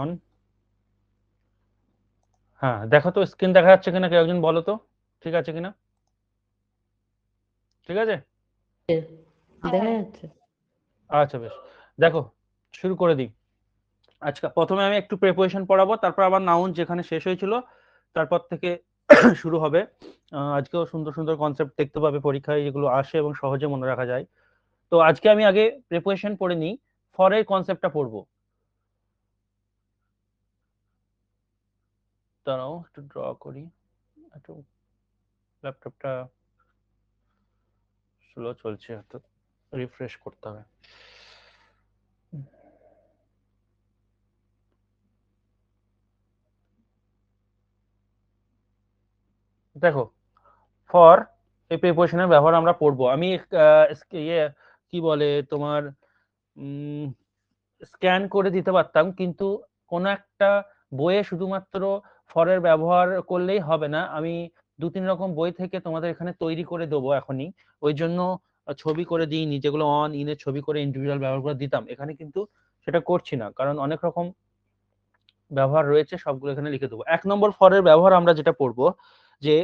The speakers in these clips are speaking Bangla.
অন। হ্যাঁ, দেখো তো স্ক্রিন দেখা যাচ্ছে কিনা, কেউ একজন বলো তো ঠিক আছে কিনা। ঠিক আছে, দেখা যাচ্ছে। আচ্ছা বেশ। দেখো শুরু করে দিই। আজকে প্রথমে আমি একটু প্রিপোজিশন পড়াবো, তারপর আবার নাউন যেখানে শেষ হয়েছিল তারপর থেকে শুরু হবে। আজকেও সুন্দর সুন্দর কনসেপ্ট দেখতে পাবে পরীক্ষায়, যেগুলো আসে এবং সহজে মনে রাখা যায়। তো আজকে আমি আগে প্রিপোজিশন পড়ে নিই, ফরের কনসেপ্টটা পড়বো। দাঁড়াও একটু ড্র করি, একটু ল্যাপটপটা স্লো চলছে, তো রিফ্রেশ করতে হবে। দেখো ফর এই প্রিপোজিশনের ব্যবহার আমরা পড়বো। আমি ইয়ে কি বলে তোমার স্ক্যান করে দিতে পারতাম, কিন্তু কোনো একটা বইয়ে শুধুমাত্র ফরের ব্যবহার করলেই হবে না, আমি 2-3 রকম বই থেকে তোমাদের এখানে তৈরি করে দেবো এখনই। ওই জন্য ছবি করে দিইনি, যেগুলো অন ইনের ছবি করে ইন্ডিভিজুয়াল ব্যবহার করে দিতাম, এখানে কিন্তু সেটা করছি না, কারণ অনেক রকম ব্যবহার রয়েছে, সবগুলো এখানে লিখে দেবো। 1 নম্বর ফরের ব্যবহার আমরা যেটা পড়বো, যে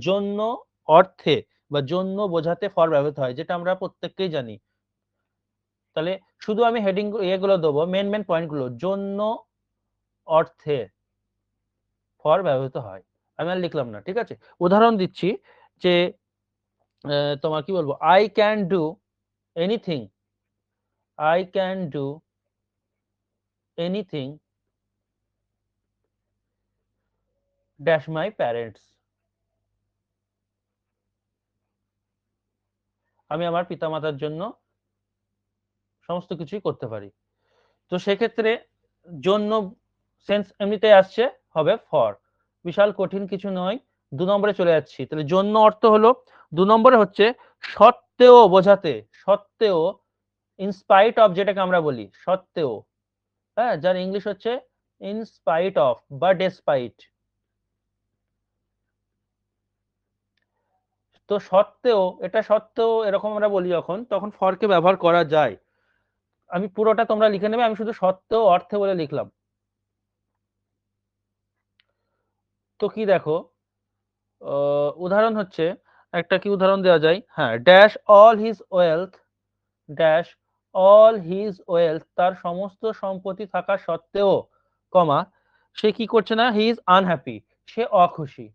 জন্য অর্থে বা জন্য বোঝাতে ফর ব্যবহৃত হয়, যেটা আমরা প্রত্যেককেই জানি। তাহলে শুধু আমি হেডিং এগুলো দেবো, মেন মেন পয়েন্টগুলো। জন্য অর্থে ফর ব্যবহৃত হয়, আমি আর লিখলাম না, ঠিক আছে। উদাহরণ দিচ্ছি, যে তোমার কি বলবো, I can do anything, I can do anything dash my parents, আমি আমার পিতামাতার জন্য সমস্ত কিছুই করতে পারি। তো সেক্ষেত্রে জন্য সেন্স এমনিতেই আসছে, হবে ফর, বিশাল কঠিন কিছু নয়। 2 নম্বরে চলে যাচ্ছি। তাহলে জন্য অর্থ হলো 2 নম্বরে হচ্ছে সত্ত্বেও বোঝাতে, সত্ত্বেও, ইনস্পাইট অফ যেটাকে আমরা বলি, সত্ত্বেও, হ্যাঁ, যার ইংলিশ হচ্ছে ইনস্পাইট অফ বা ডেসপাইট। তো সত্ত্বেও, এটা সত্ত্বেও এরকম আমরা বলি যখন, তখন ফরকে ব্যবহার করা যায়। আমি পুরোটা তোমরা লিখে নেবে, আমি শুধু সত্ত্বেও অর্থে বলে লিখলাম। তো কি দেখো, উদাহরণ হচ্ছে, একটা কি উদাহরণ দেওয়া যায়, হ্যাঁ, dash all his wealth, dash all his wealth, তার সমস্ত সম্পত্তি থাকা সত্ত্বেও, কমা, সে কি করছে না, হি ইজ আনহ্যাপি, সে অখুশি।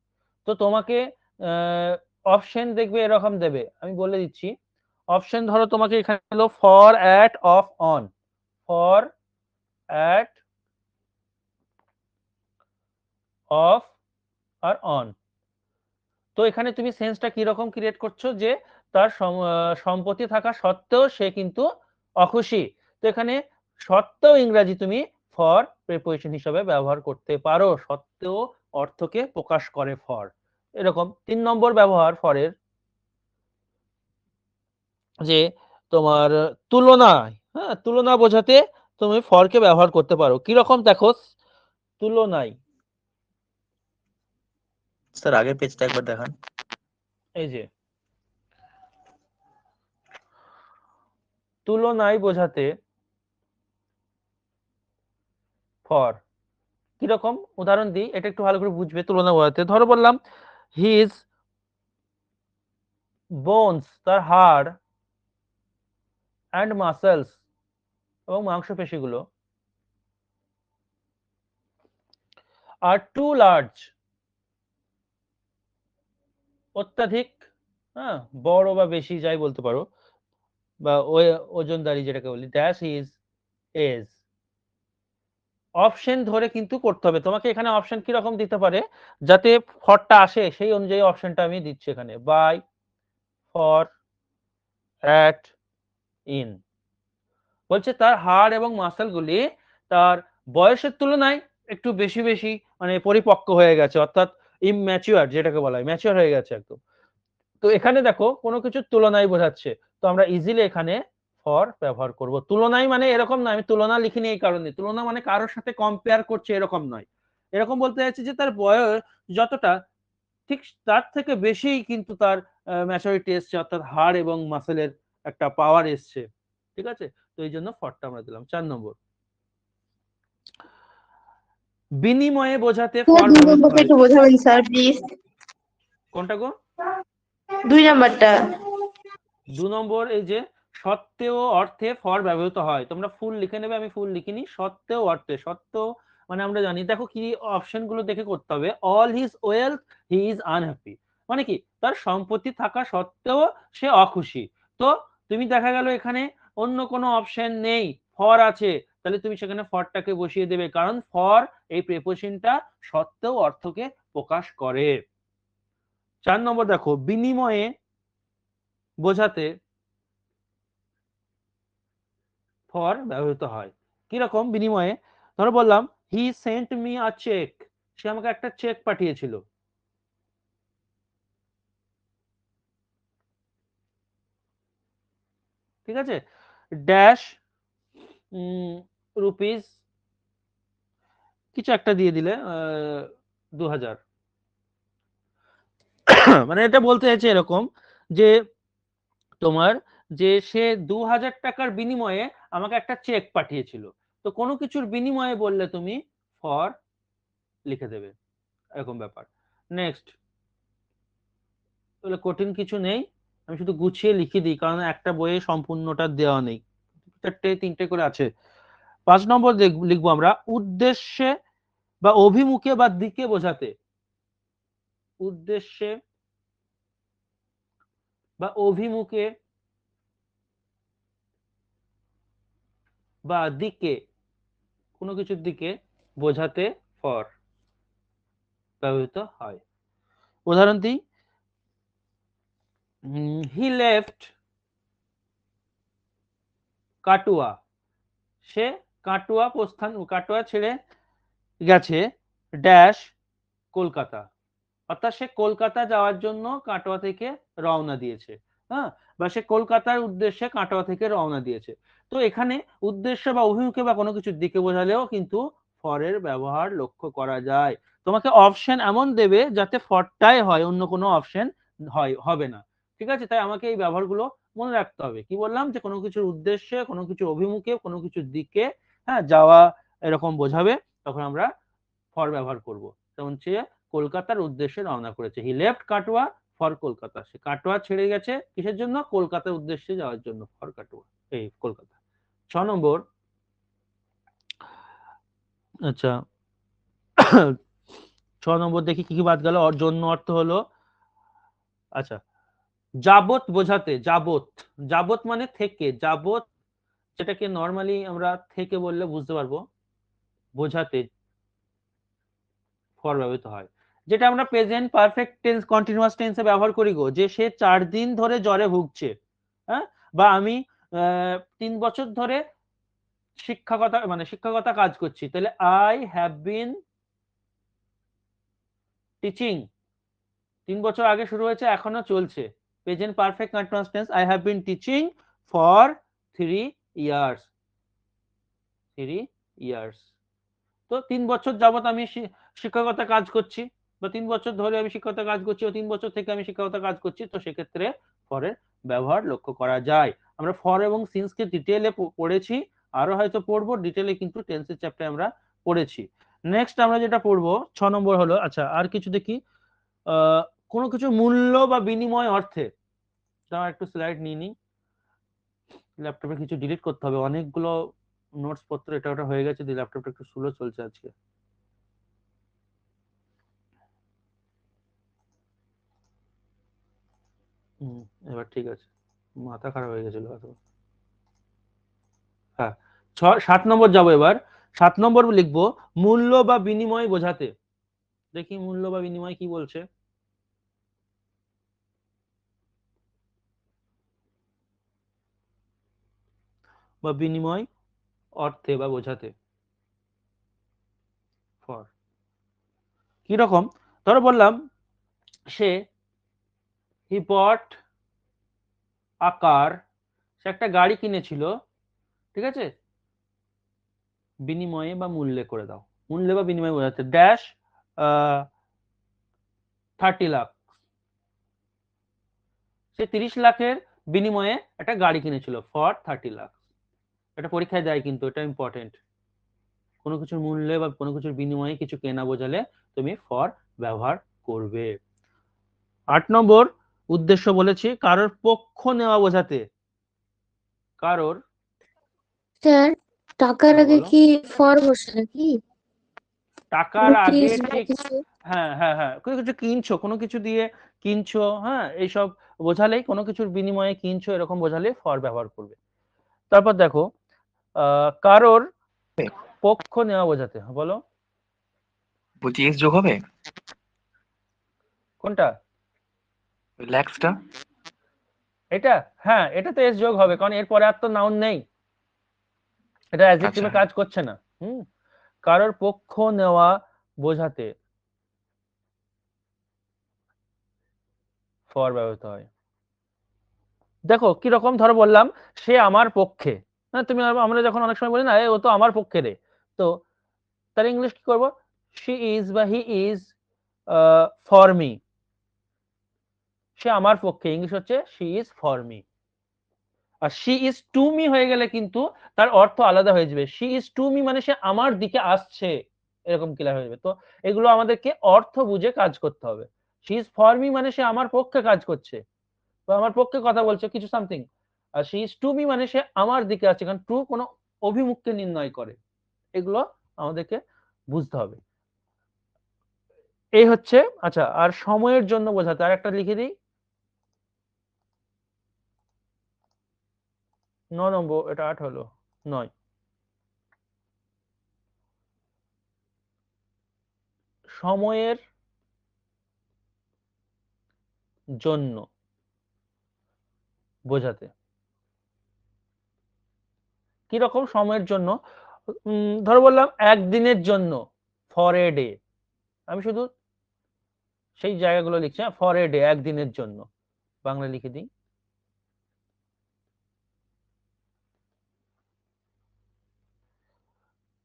তো তোমাকে অপশন দেখবে এরকম দেবে, আমি বলে দিচ্ছি। অপশন ধরো তোমাকে এখানে হলো for, at, of, on. For, at, of আর অন। তো এখানে তুমি সেন্সটা কি রকম ক্রিয়েট করছো, যে তার সম্পত্তি থাকা সত্ত্বেও সে কিন্তু অখুশি। তো এখানে সত্ত্বেও ইংরাজি তুমি ফর প্রিপোজিশন হিসেবে ব্যবহার করতে পারো, সত্ত্বেও অর্থকে প্রকাশ করে ফর। এরকম 3 নম্বর ব্যবহার ফরের, যে তোমার তুলনায়, হ্যাঁ, তুলনা বোঝাতে তুমি ফরকে ব্যবহার করতে পারো। কি রকম দেখো, তুলনায়, স্যার আগের পেজটা একবার দেখান। এই যে তুলনায় বোঝাতে ফর, কিরকম উদাহরণ দিই, এটা একটু ভালো করে বুঝবে। তুলনা বোঝাতে ধরো বললাম, হিজ বোনস, তার হাড়, অ্যান্ড মাসেলস, এবং মাংসপেশিগুলো, আর টু লার্জ, অত্যাধিক, হ্যাঁ, বড় বা বেশি যাই বলতে পারো, বা ওজনদারি যেটাকে বলি, ড্যাশ ইজ এজ। অপশন ধরে কিন্তু করতে হবে তোমাকে, এখানে অপশন কি রকম দিতে পারে, যাতে ফরটা আসে সেই অনুযায়ী অপশনটা আমি দিচ্ছি এখানে, বাই, ফর, অ্যাট, ইন। বলছে তার হাড় এবং মাসলগুলি তার বয়সের তুলনায় একটু বেশি বেশি, মানে পরিপক্ক হয়ে গেছে, অর্থাৎ ইমম্যাচিওর যেটাকে বলা হয়, ম্যাচিওর হয়ে গেছে একদম। তো এখানে দেখো কোনো কিছুর তুলনায় বোঝাচ্ছে, তো আমরা ইজিলি এখানে ফর ব্যবহার করব। তুলনায় মানে এরকম না, আমি তুলনা লিখিনি এই কারণে, তুলনা মানে কারোর সাথে কম্পেয়ার করছে এরকম নয়, এরকম বলতে চাইছি যে তার বয়স যতটা, ঠিক তার থেকে বেশি কিন্তু তার ম্যাচুরিটি এসছে, অর্থাৎ হাড় এবং মাসেলের একটা পাওয়ার এসছে, ঠিক আছে। তো এই জন্য ফরটা আমরা দিলাম। 4 নম্বর, বিনিময়ে বোঝাতে স্যার ফর 2 ব্যবহৃত নম্বরটা হয়। একটু বোঝাবেন স্যার প্লিজ। কোনটা গো? 2 নাম্বারটা। 2 নম্বর এই যে সত্ত্বেও অর্থে ফর ব্যবহৃত হয়, তোমরা ফুল লিখে নেবে, আমি ফুল লিখিনি। সত্ত্বেও অর্থে, সত্ত্বেও মানে আমরা জানি, দেখো কি অপশন গুলো দেখে করতে হবে। All his wealth he is unhappy, মানে কি তার সম্পত্তি থাকা সত্ত্বেও সে অখুশি। তো তুমি দেখা গেল এখানে অন্য কোনো অপশন নেই, ফর আছে, তাহলে তুমি সেখানে ফরটাকে বসিয়ে দেবে, কারণ ফর এই প্রিপোজিশনটা সত্ত্বেও অর্থকে প্রকাশ করে। 4 নম্বর দেখো, বিনিময়ে বোঝাতে ফর ব্যবহৃত হয়। কিরকম বিনিময়ে? ধরো বললাম he sent me a cheque, সে আমাকে একটা চেক পাঠিয়েছিল। ঠিক আছে, ড্যাশ রুপিস কিছু একটা দিয়ে দিলে 2000। মানে এটা বলতে চাইছে এরকম যে তোমার যে সে 2000 টাকার বিনিময়ে আমাকে একটা চেক পাঠিয়েছিল। তো কোনো কিছুর বিনিময়ে বললে তুমি ফর লিখে দেবে, এরকম ব্যাপার। নেক্সট, তাহলে কঠিন কিছু নেই, আমি শুধু গুছিয়ে লিখে দিই, কারণ একটা বইয়ে সম্পূর্ণটা দেওয়া নেই, 4টে-3টে করে আছে। 5 নম্বর লিখবো আমরা উদ্দেশ্যে বা অভিমুখে বা দিকে বোঝাতে। উদ্দেশ্যে বা অভিমুখে বা দিকে, কোনো কিছুর দিকে বোঝাতে ফর ব্যবহৃত হয়। উদাহরণ দিই, হি লেফট কাটুয়া, সে কাটুয়া ছেড়ে গেছে ড্যাশ কলকাতা, অর্থাৎ সে কলকাতা যাওয়ার জন্য কাটোয়া থেকে রওনা দিয়েছে। হ্যাঁ, বা সে কলকাতার উদ্দেশ্যে কাটোয়া থেকে রওনা দিয়েছে। তো এখানে উদ্দেশ্য বা অভিমুখে বা কোনো কিছুর দিকে বোঝালেও কিন্তু ফরের ব্যবহার লক্ষ্য করা যায়। তোমাকে অপশন এমন দেবে যাতে ফরটাই হয়, অন্য কোনো অপশন হবে না। ঠিক আছে, তাই আমাকে এই ব্যবহারগুলো মনে রাখতে হবে। কি বললাম, যে কোনো কিছুর উদ্দেশ্যে, কোনো কিছুর অভিমুখে, কোনো কিছুর দিকে হ্যাঁ যাওয়া এরকম বোঝাবে, তখন আমরা ফর ব্যবহার করব। যেমন সে কলকাতার উদ্দেশ্যে রওনা করেছে, he left Katwa for Kolkata, সে কাটোয়া ছেড়ে গেছে কিসের জন্য? কলকাতার উদ্দেশ্যে যাওয়ার জন্য, ফর কাটোয়া এই কলকাতা। 6 নম্বর, আচ্ছা 6 নম্বর দেখি কি কি বাদ গেল। জন্য অর্থ হলো, আচ্ছা যাবত বোঝাতে, যাবত, যাবত মানে থেকে, যাবত যেটাকে নর্মালি আমরা থেকে বললে বুঝতে পারবো, বোঝাতে ফর ব্যবহৃত হয়। যেটা আমরা প্রেজেন্ট পারফেক্ট টেন্স কন্টিনিউয়াস টেন্সে ব্যবহার করি গো, যে সে 4 দিন ধরে জ্বরে ভুগছে, হ্যাঁ, বা আমি 3 বছর ধরে শিক্ষকতা কাজ করছি, তাহলে আই হ্যাভ বিন টিচিং, 3 বছর আগে শুরু হয়েছে এখনো চলছে, present perfect continuous tense, I have been teaching for 3 years, 3 years. তো 3 বছর যাবত আমি শিক্ষকতা কাজ করছি, বা 3 বছর ধরে আমি শিক্ষকতা কাজ করছি, ও 3 বছর থেকে আমি শিক্ষকতা কাজ করছি, তো সেক্ষেত্রে ফরের ব্যবহার লক্ষ্য করা যায়। আমরা ফর এবং সিন্সকে ডিটেইলে পড়েছি, আরো হয়তো পড়বো ডিটেইলে, কিন্তু টেন্সের চ্যাপ্টারে আমরা পড়েছি। নেক্সট আমরা যেটা পড়বো 6 নম্বর হলো, আচ্ছা আর কিছু দেখি, কোনো কিছু মূল্য বা বিনিময় অর্থে। দাঁড়াও একটু স্লাইড নিয়ে নিই, ল্যাপটপে কিছু ডিলিট করতে হবে, অনেকগুলো নোটস পত্র এটা ওটা হয়ে গেছে, ল্যাপটপটা একটু স্লো চলছে আজকে। এবার ঠিক আছে, মাথা খারাপ হয়ে গেছিল। হ্যাঁ, 7 নম্বর যাবো এবার। 7 নম্বর লিখবো মূল্য বা বিনিময় বোঝাতে। দেখি মূল্য বা বিনিময় কি বলছে। বা বিনিময় অর্থে বা বোঝাতে ফর কিরকম? ধরো বললাম সে হি বট আ কার, সে একটা গাড়ি কিনেছিল। ঠিক আছে, বিনিময়ে বা মূল্যে করে দাও, মূল্যে বা বিনিময় বোঝাতে ড্যাশ 30 লাখ, সে 30 লাখের বিনিময়ে একটা গাড়ি কিনেছিল ফর 30 লাখ। এটা পরীক্ষায় দেয় কিন্তু, এটা ইম্পর্টেন্ট। কোনো কিছুর মূল্যে বা কোনো কিছুর বিনিময়ে কিছু কেনা বোঝালে তুমি ফর ব্যবহার করবে। 8 নম্বর উদ্দেশ্য বলেছি, কারোর পক্ষ নেওয়া বোঝাতে। কারোর, স্যার টাকার হ্যাঁ আগে বলো। কি ফর বসে নাকি? টাকার আগে রুপিস বা ঠিক, কিছু? হ্যাঁ হ্যাঁ হ্যাঁ, কোনো কিছু কিনছো, কোনো কিছু দিয়ে কিনছো, হ্যাঁ এইসব বোঝালেই, কোনো কিছুর বিনিময়ে কিনছো এরকম বোঝালে ফর ব্যবহার করবে। তারপর দেখো কারোর পক্ষ নেওয়া বোঝাতে, বলো বলছি এস যোগ হবে কোনটা? ল্যাক্সটা? এটা, হ্যাঁ এটাতে এস যোগ হবে, কারণ এরপরে আর তো নাউন নেই, এটা আচ্ছা অ্যাডজেক্টিভে কাজ করছে না। কারোর পক্ষ নেওয়া বোঝাতে ফর ব্যবহৃত হয়। দেখো কি রকম, ধরো বললাম সে আমার পক্ষে, হ্যাঁ তুমি আমরা যখন অনেক সময় বলি না ও তো আমার পক্ষে রে, তো তার ইংলিশ কি করব? শি ইজ বা হি ইজ ফর মি। সে আমার পক্ষে, ইংলিশ হচ্ছে শি ইজ ফর মি। আর শি ইজ টু মি হয়ে গেলে কিন্তু তার অর্থ আলাদা হয়ে যাবে। শি ইজ টু মি মানে সে আমার দিকে আসছে, এরকম ক্লিয়ার হয়ে যাবে। তো এগুলো আমাদেরকে অর্থ বুঝে কাজ করতে হবে। শি ইজ ফর মি মানে সে আমার পক্ষে কাজ করছে বা আমার পক্ষে কথা বলছে কিছু সামথিং। আর শি ইজ টু মি মানে সে আমার দিকে আছে, কারণ টু কোনো অভিমুখকে নির্ণয় করে। এগুলো আমাদেরকে বুঝতে হবে। এই হচ্ছে, আচ্ছা আর সময়ের জন্য বোঝাতে আর একটা লিখে দিই, 9 নম্বর, এটা 8 হলো, 9। সময়ের জন্য বোঝাতে। কি রকম সময়ের জন্য? ধরো বললাম একদিনের জন্য, ফর এ ডে, আমি শুধু সেই জায়গাগুলো লিখছি, ফর এ ডে একদিনের জন্য, বাংলা লিখে দিই।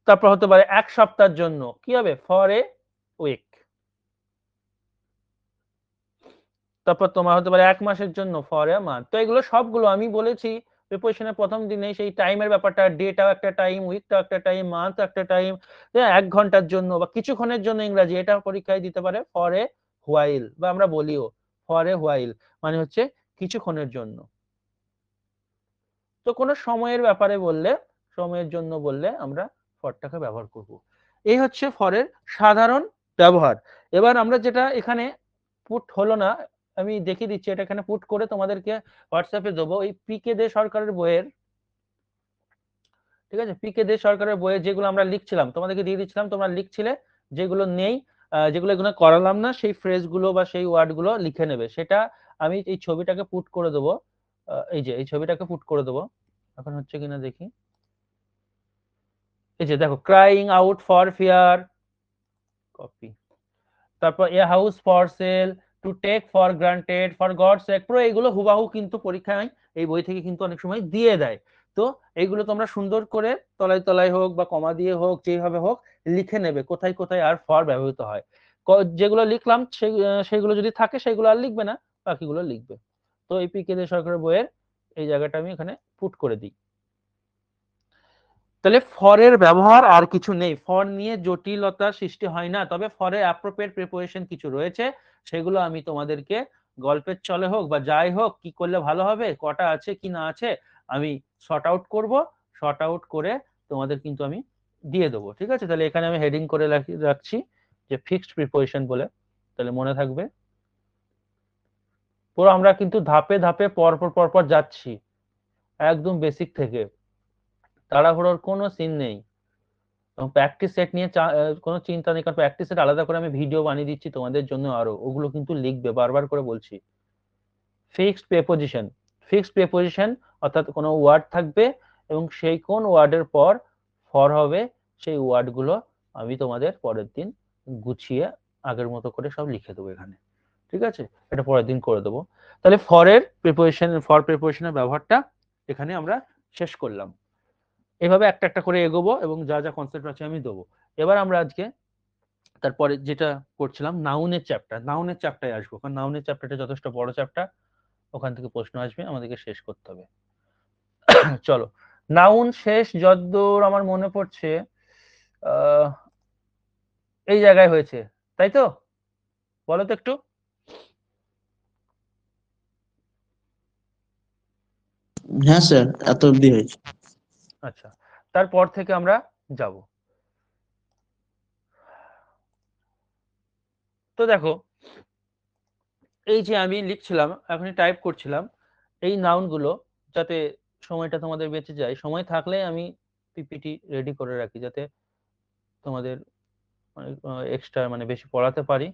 তারপর হতে পারে এক সপ্তাহের জন্য, কি হবে? For a week. তারপর তোমার হতে পারে এক মাসের জন্য, ফর এ মান্থ। তো এগুলো সবগুলো আমি বলেছি প্রিপারেশনের প্রথম দিনে, সেই টাইমের ব্যাপারটা, ডেটাও একটা টাইম, উইকটাও একটা টাইম, মান্থ একটা টাইম, 1 ঘন্টার জন্য বা কিছুক্ষণের জন্য ইংরাজি, এটা পরীক্ষায় দিতে পারে ফর এ হোয়াইল, বা আমরা বলিও ফর এ হোয়াইল মানে হচ্ছে কিছুক্ষণের জন্য। তো কোনো সময়ের ব্যাপারে বললে, সময়ের জন্য বললে আমরা ফরটাকে ব্যবহার করব। এই হচ্ছে ফরের সাধারণ ব্যবহার। এবার আমরা যেটা এখানে পুট হলো না, আমি দেখিয়ে দিচ্ছি, এটা এখানে পুট করে তোমাদেরকে হোয়াটসঅ্যাপে দেবো। এই পিকে দে সরকারের বইয়ের, ঠিক আছে, পিকে দে সরকারের বইয়ে যেগুলো আমরা লিখছিলাম তোমাদেরকে দিয়ে দিচ্ছিলাম, তোমরা লিখছিলে, যেগুলো নেই, যেগুলো এগুলো করালাম না, সেই ফ্রেজ গুলো বা সেই ওয়ার্ড গুলো লিখে নেবে। সেটা আমি এই ছবিটাকে পুট করে দেবো, এই যে এই ছবিটাকে পুট করে দেবো, এখন হচ্ছে কিনা দেখি। এই যে দেখো, crying out for fear, copy. তারপর a house for sale, to take for granted, for God's sake, পুরো এগুলো হুবাহু কিন্তু পরীক্ষায় এই বই থেকে কিন্তু অনেক সময় দিয়ে দেয়। তো এইগুলো তোমরা সুন্দর করে তলায় তলায় হোক বা কমা দিয়ে হোক, যেভাবে হোক লিখে নেবে কোথায় কোথায় আর ফর ব্যবহৃত হয়। যেগুলো লিখলাম সেগুলো যদি থাকে সেগুলো আর লিখবে না, বাকিগুলো লিখবে। তো এই পিকে দে সরকারের বইয়ের এই জায়গাটা আমি এখানে পুট করে দিই। তাহলে ফরের ব্যবহার আর কিছু নেই, ফর নিয়ে জটিলতা সৃষ্টি হয় না, তবে ফরের অ্যাপ্রোপ্রিয়েট প্রিপারেশন কিছু রয়েছে, সেগুলো আমি তোমাদেরকে গল্পের চলে হোক বা যাই হোক কি করলে ভালো হবে, কটা আছে কি না আছে আমি শর্ট আউট করব, শর্ট আউট করে তোমাদের কিন্তু আমি দিয়ে দেবো। ঠিক আছে, তাহলে এখানে আমি হেডিং করে রাখছি যে ফিক্সড প্রিপারেশন বলে, তাহলে মনে থাকবে। পুরো আমরা কিন্তু ধাপে ধাপে পরপর পরপর যাচ্ছি, একদম বেসিক থেকে, তাড়াহুড়োর কোনো সিন নেই। এবং প্র্যাকটিস সেট নিয়ে কোনো চিন্তা নেই, কারণ প্র্যাকটিস সেট আলাদা করে আমি ভিডিও বানিয়ে দিচ্ছি তোমাদের জন্য, আরো ওগুলো কিন্তু লিখবে, বারবার করে বলছি। ফিক্সড প্রিপোজিশন, ফিক্সড প্রিপোজিশন অর্থাৎ কোনো ওয়ার্ড থাকবে এবং সেই কোন ওয়ার্ডের পর ফর হবে, সেই ওয়ার্ডগুলো আমি তোমাদের পরের দিন গুছিয়ে আগের মতো করে সব লিখে দেবো এখানে। ঠিক আছে, এটা পরের দিন করে দেবো। তাহলে ফরের প্রিপোজিশন, ফর প্রিপোজিশনের ব্যবহারটা এখানে আমরা শেষ করলাম। এভাবে একটা একটা করে এগোবো এবং যা যা কনসেপ্ট আছে আমি দেবো। এবার আমরা আজকে তারপরে যেটা করছিলাম, নাউনের চ্যাপ্টার, নাউনের চ্যাপ্টারে আসবো, কারণ নাউনের চ্যাপ্টারটা যথেষ্ট বড় চ্যাপ্টার, ওখান থেকে প্রশ্ন আসবে, আমাদেরকে শেষ করতে হবে। চলো, নাউন শেষ যতদূর আমার মনে পড়ছে, এই জায়গায় হয়েছে, তাই তো? বলো তো একটু। হ্যাঁ স্যার, এত অবধি হয়েছে। আচ্ছা, তারপর থেকে আমরা যাব। তো দেখো, এই যে আমি লিখছিলাম, এখনই টাইপ করছিলাম, এই নাউনগুলো, যাতে সময়টা তোমাদের বেঁচে যায়, সময় থাকলে আমি পিপিটি রেডি করে রাখি, যাতে তোমাদের এক্সট্রা মানে বেশি পড়াতে পারি।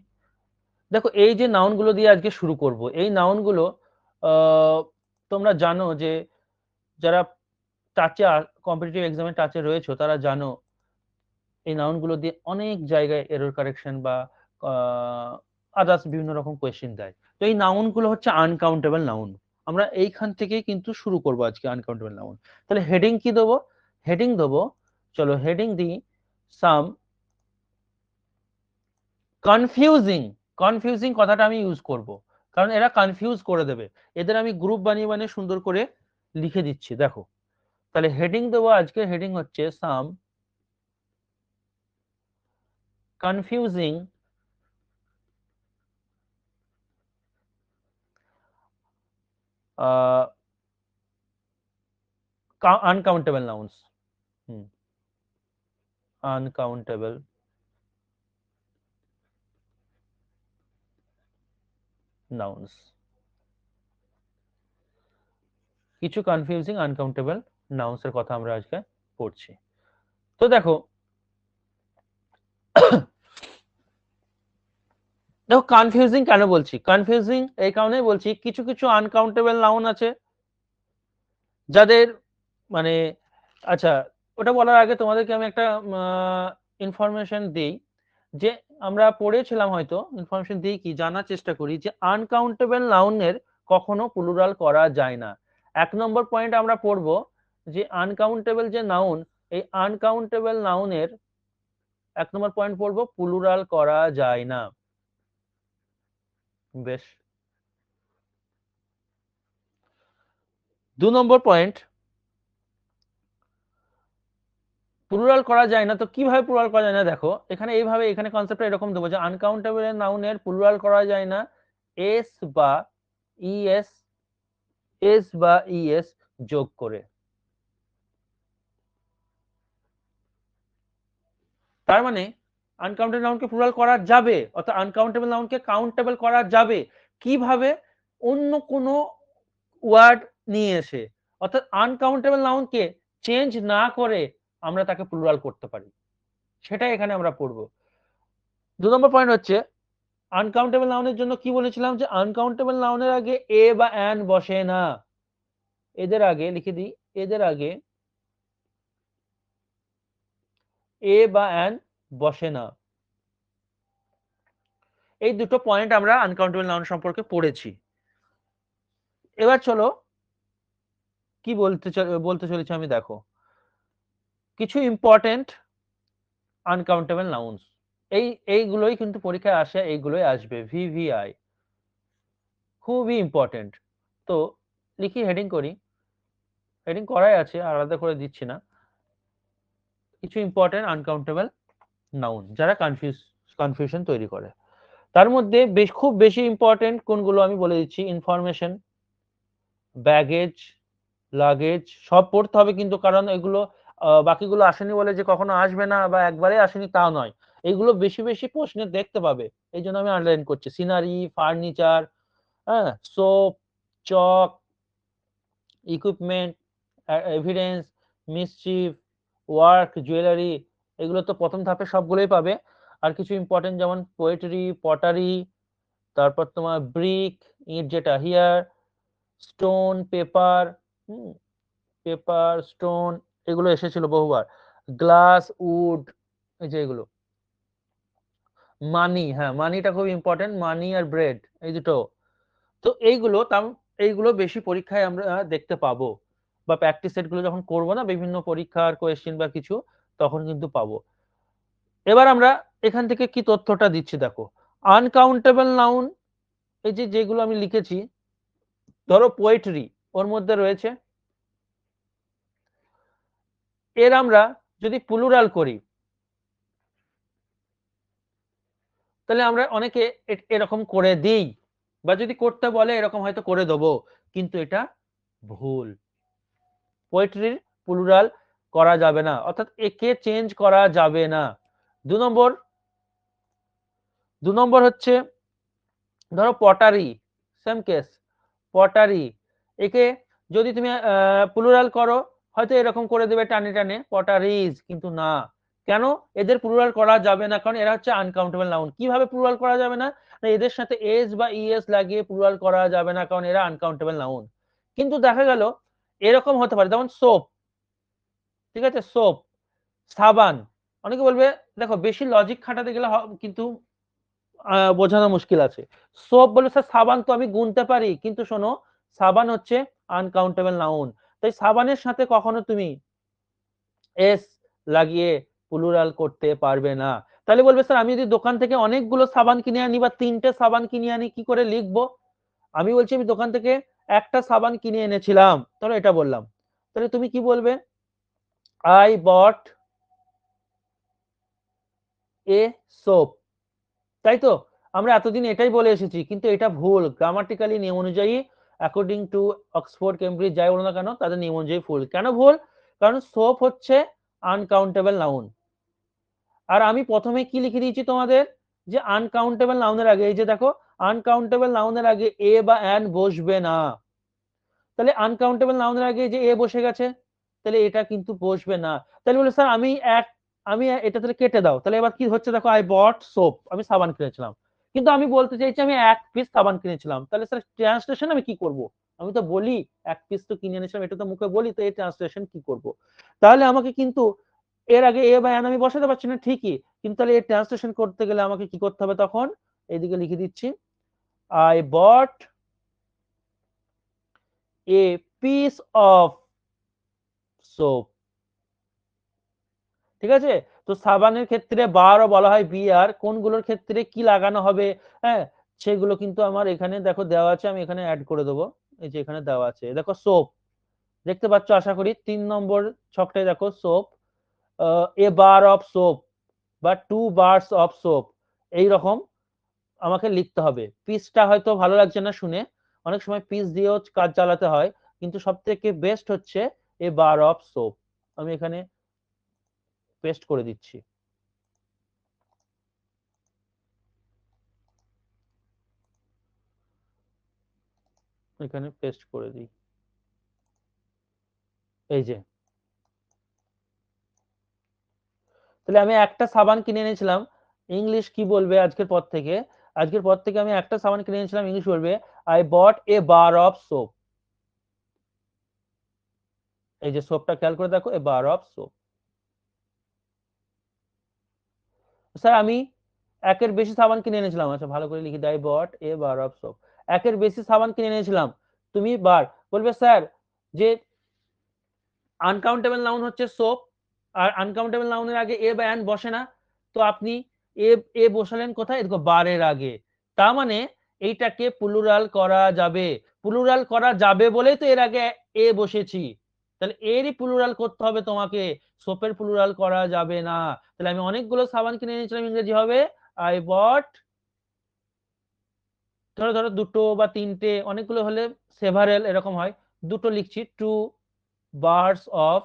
দেখো, এই যে নাউনগুলো দিয়ে আজকে শুরু করব, এই নাউনগুলো তোমরা জানো যে যারা টাচে কম্পিটিটিভ এক্সামে টাচে রয়েছে তারা জানো এই নাউনগুলো দিয়ে অনেক জায়গায় এরর কারেকশন বা আদার্স বিভিন্ন রকম কোয়েশ্চেন দেয়। তো এই নাউনগুলো হচ্ছে আনকাউন্টেবল নাউন। আমরা এইখান থেকেই কিন্তু শুরু করব আজকে আনকাউন্টেবল নাউন। তাহলে হেডিং কি দেবো? হেডিং দেবো, চলো হেডিং দিই সাম কনফিউজিং। কনফিউজিং কথাটা আমি ইউজ করব, কারণ এরা কনফিউজ করে দেবে। এদের আমি গ্রুপ বানিয়ে বানিয়ে সুন্দর করে লিখে দিচ্ছি, দেখো। তাহলে হেডিং দেবো, আজকে হেডিং হচ্ছে some confusing uncountable nouns. Uncountable nouns. কিছু কনফিউজিং আনকাউন্টেবল নাউন্স এর কথা আমরা আজকে পড়ছি। তো দেখো, দেখো কনফিউজিং কেন বলছি? কনফিউজিং এই কারণেই বলছি, কিছু কিছু আনকাউন্টেবল নাউন আছে যাদের মানে, আচ্ছা ওটা বলার আগে তোমাদেরকে আমি একটা ইনফরমেশন দিই, যে আমরা পড়েছিলাম হয়তো, ইনফরমেশন দিই কি, জানার চেষ্টা করি যে আনকাউন্টেবল নাউনের কখনো প্লুরাল করা যায় না। 1 নম্বর পয়েন্ট আমরা পড়বো যে আনকাউন্টেবল যে নাউন, এই আনকাউন্টেবল নাউনের 1 নম্বর পয়েন্ট পড়বো, প্লুরাল করা যায় না। বেশ। 2 নম্বর পয়েন্ট, প্লুরাল করা যায় না। তো কিভাবে প্লুরাল করা যায় না? দেখো এখানে এইভাবে, এখানে কনসেপ্টটা এরকম দেবো যে আনকাউন্টেবল নাউনের প্লুরাল করা যায় না এস বা ইএস, এস বা ইএস যোগ করে। তার মানে আনকাউন্টেবল নাউনকে প্লুরাল করা যাবে, অর্থাৎ আনকাউন্টেবল নাউনকে কাউন্টেবল করা যাবে। কিভাবে? অন্য কোনো ওয়ার্ড নিয়ে এসে, অর্থাৎ আনকাউন্টেবল নাউনকে চেঞ্জ না করে আমরা তাকে প্লুরাল করতে পারি, সেটাই এখানে আমরা পড়বো। 2 নম্বর পয়েন্ট হচ্ছে আনকাউন্টেবল নাউনের জন্য কি বলেছিলাম, যে আনকাউন্টেবল নাউনের আগে এ বা অ্যান বসে না। এদের আগে লিখে দিই, এদের আগে এ বা অ্যান বসে না। এই দুটো পয়েন্ট আমরা আনকাউন্টেবল নাউন সম্পর্কে পড়েছি। এবার চলো কি বলতে চলেছি আমি, দেখো কিছু ইম্পর্টেন্ট আনকাউন্টেবল নাউন্স, এইগুলোই কিন্তু পরীক্ষায় আসে, এইগুলোই আসবে, ভিভিআই, খুবই ইম্পর্টেন্ট। তো লিখি, হেডিং করি, হেডিং করাই আছে, আলাদা করে দিচ্ছি না। কিছু ইম্পর্টেন্ট আনকাউন্টেবল নাউন যারা কনফিউশন তৈরি করে। তার মধ্যে খুব বেশি ইম্পর্টেন্ট কোনগুলো আমি বলে দিচ্ছি। ইনফরমেশন, ব্যাগেজ, লাগেজ, সব পড়তে হবে কিন্তু, কারণ এগুলো বাকিগুলো আসেনি বলে যে কখনো আসবে না বা একবারে আসেনি তা নয়, এইগুলো বেশি বেশি প্রশ্নে দেখতে পাবে, এই জন্য আমি আন্ডারলাইন করছি। সিনারি, ফার্নিচার, হ্যাঁ, soap, chalk, equipment, evidence, mischief, work, jewellery, এগুলো তো প্রথম ধাপে সবগুলোই পাবে। আর কিছু ইম্পর্টেন্ট যেমন পোয়েট্রি, পটারি, তারপর তোমার ব্রিক, ইট যেটা here, stone, paper, paper, stone, এগুলো এসেছিল বহুবার। গ্লাস, উড, এই যে এগুলো। মানি, হ্যাঁ মানিটা খুব ইম্পর্টেন্ট, মানি আর ব্রেড, এই দুটো। তো এইগুলো বেশি পরীক্ষায় আমরা দেখতে পাবো, বা প্র্যাকটিস সেট গুলো যখন করবো না বিভিন্ন পরীক্ষার কোয়েশ্চেন বা কিছু, তখন কিন্তু পাবো। এবার আমরা এখান থেকে কি তথ্যটা দিচ্ছি দেখো, আনকাউন্টেবল নাউন, এই যে যেগুলো আমি লিখেছি, ধরো পোয়েট্রি, ওর মধ্যে রয়েছে, এর আমরা যদি প্লুরাল করি, তাহলে আমরা অনেকে এরকম করে দিই, বা যদি করতে বলে এরকম হয়তো করে দেবো, কিন্তু এটা ভুল। পোয়েট্রির প্লুরাল করা যাবে না, অর্থাৎ একে চেঞ্জ করা যাবে না। 2 নম্বর হচ্ছে ধরো পটারি, সেম কেস, পটারি, একে যদি তুমি প্লুরাল করো হয়তো এরকম করে দেবে টানে টানে পটারিজ, কিন্তু না। কেন এদের প্লুরাল করা যাবে না? কারণ এরা হচ্ছে আনকাউন্টেবল নাউন। কিভাবে প্লুরাল করা যাবে না? এদের সাথে এস বা ইএস লাগিয়ে প্লুরাল করা যাবে না, কারণ এরা আনকাউন্টেবল নাউন। কিন্তু দেখা গেল এরকম হতে পারে, যেমন সোপ, ঠিক আছে, সোপ, সাবান। অনেকে বলবে দেখো বেশি লজিক খাটাতে গেলে কিন্তু বোঝানো মুশকিল আছে। সোপ বলে স্যার সাবান তো আমি গুনতে পারি, কিন্তু শোনো সাবান হচ্ছে আনকাউন্টেবল নাউন, তাই সাবানের সাথে কখনো তুমি এস লাগিয়ে প্লুরাল করতে পারবে না। তাহলে বলবে স্যার আমি যদি দোকান থেকে অনেকগুলো সাবান কিনে আনি বা 3টে সাবান কিনে আনি কি করে লিখবো? আমি বলছি আমি দোকান থেকে একটা সাবান কিনে এনেছিলাম, ধরো এটা বললাম, তাহলে তুমি কি বলবে? আই বট এ সোপ, তাই তো? আমরা এতদিন এটাই বলে এসেছি, কিন্তু এটা ভুল। গ্রামাটিক্যালি নিয়ম অনুযায়ী অ্যাকর্ডিং টু অক্সফোর্ড কেমব্রিজ যাই বলো না কেন তাদের নিয়ম অনুযায়ী ভুল। কেন ভুল? কারণ সোপ হচ্ছে আনকাউন্টেবল নাউন। আর আমি প্রথমে কি লিখে দিয়েছি তোমাদের, যে আনকাউন্টেবল নাউনের আগে, এই যে দেখো আনকাউন্টেবল নাউনের আগে এ বা অ্যান বসবে না। তাহলে আনকাউন্টেবল নাউনের আগে যে এ বসে গেছে, তাহলে এটা কিন্তু বসবে না। তাহলে বলে স্যার আমি এটা তাহলে কেটে দাও। তাহলে এবার কি হচ্ছে দেখো, আই বট সোপ, আমি সাবান কিনেছিলাম, কিন্তু আমি বলতে চাইছি আমি 1 পিস সাবান কিনেছিলাম। তাহলে স্যার ট্রান্সলেশন আমি কি করব? আমি তো বলি 1 পিস তো কিনে এনেছিলাম, এটা তো মুখে বলি, তো এই ট্রান্সলেশন কি করব? তাহলে আমাকে কিন্তু এর আগে এ বা অ্যান আমি বসাতে পারছি না ঠিকই, কিন্তু তাহলে এই ট্রান্সলেশন করতে গেলে আমাকে কি করতে হবে? তখন এইদিকে লিখে দিচ্ছি, I bought A piece of soap. ঠিক আছে? তো সাবানের ক্ষেত্রে বারও বলা হয় বিআর, কোনগুলোর ক্ষেত্রে কি লাগানো হবে, হ্যাঁ, সেগুলো কিন্তু আমার এখানে দেখো দেওয়া আছে, আমি এখানে অ্যাড করে দেবো। এই যে এখানে দেওয়া আছে, দেখো সোপ, দেখতে পাচ্ছ আশা করি 3 নম্বর ছকটায় দেখো soap, A bar of soap বা 2 বার্স অফ সোপ, এইরকম আমাকে লিখতে হবে। পিসটা হয়তো ভালো লাগছে না শুনে, অনেক সময় পিস দিয়েও কাজ চালাতে হয়, কিন্তু সব থেকে বেস্ট হচ্ছে এ বার অফ সোপ। আমি এখানে পেস্ট করে দিচ্ছি, এখানে পেস্ট করে দিই, এই যে। তাহলে আমি একটা সাবান কিনে এনেছিলাম, ইংলিশ কি বলবে আজকের পর থেকে? আজকের পর থেকে আমি একটা সাবান কিনে এনেছিলাম, ইংলিশ বলবে I bought A bar of soap. এই যে সোপটা খেয়াল করে দেখো, এ বার অফ সোপ। স্যার আমি একের বেশি সাবান কিনে এনেছিলাম, আচ্ছা ভালো করে লিখে দেয়, বট এ বার অফ সোপ, একের বেশি সাবান কিনে এনেছিলাম। তুমি বার বলবে স্যার যে আনকাউন্টেবল নাউন হচ্ছে সোপ, আর আনকাউন্টেবল নাউনের আগে এ বা অ্যান বসে না, তো আপনি এ এ বসালেন কোথায়? দেখো বারের আগে, তার মানে এইটাকে প্লুরাল করা যাবে। প্লুরাল করা যাবে বলেই তো এর আগে এ বসেছি, তাহলে এরই প্লুরাল করতে হবে তোমাকে, সোপের প্লুরাল করা যাবে না। তাহলে আমি অনেকগুলো সাবান কিনে এনেছিলাম, ইংরেজি হবে আই বট, ধরো ধরো 2টো বা 3টে, অনেকগুলো হলে সেভারেল এরকম হয়, 2টো লিখছি, 2 বার্স অফ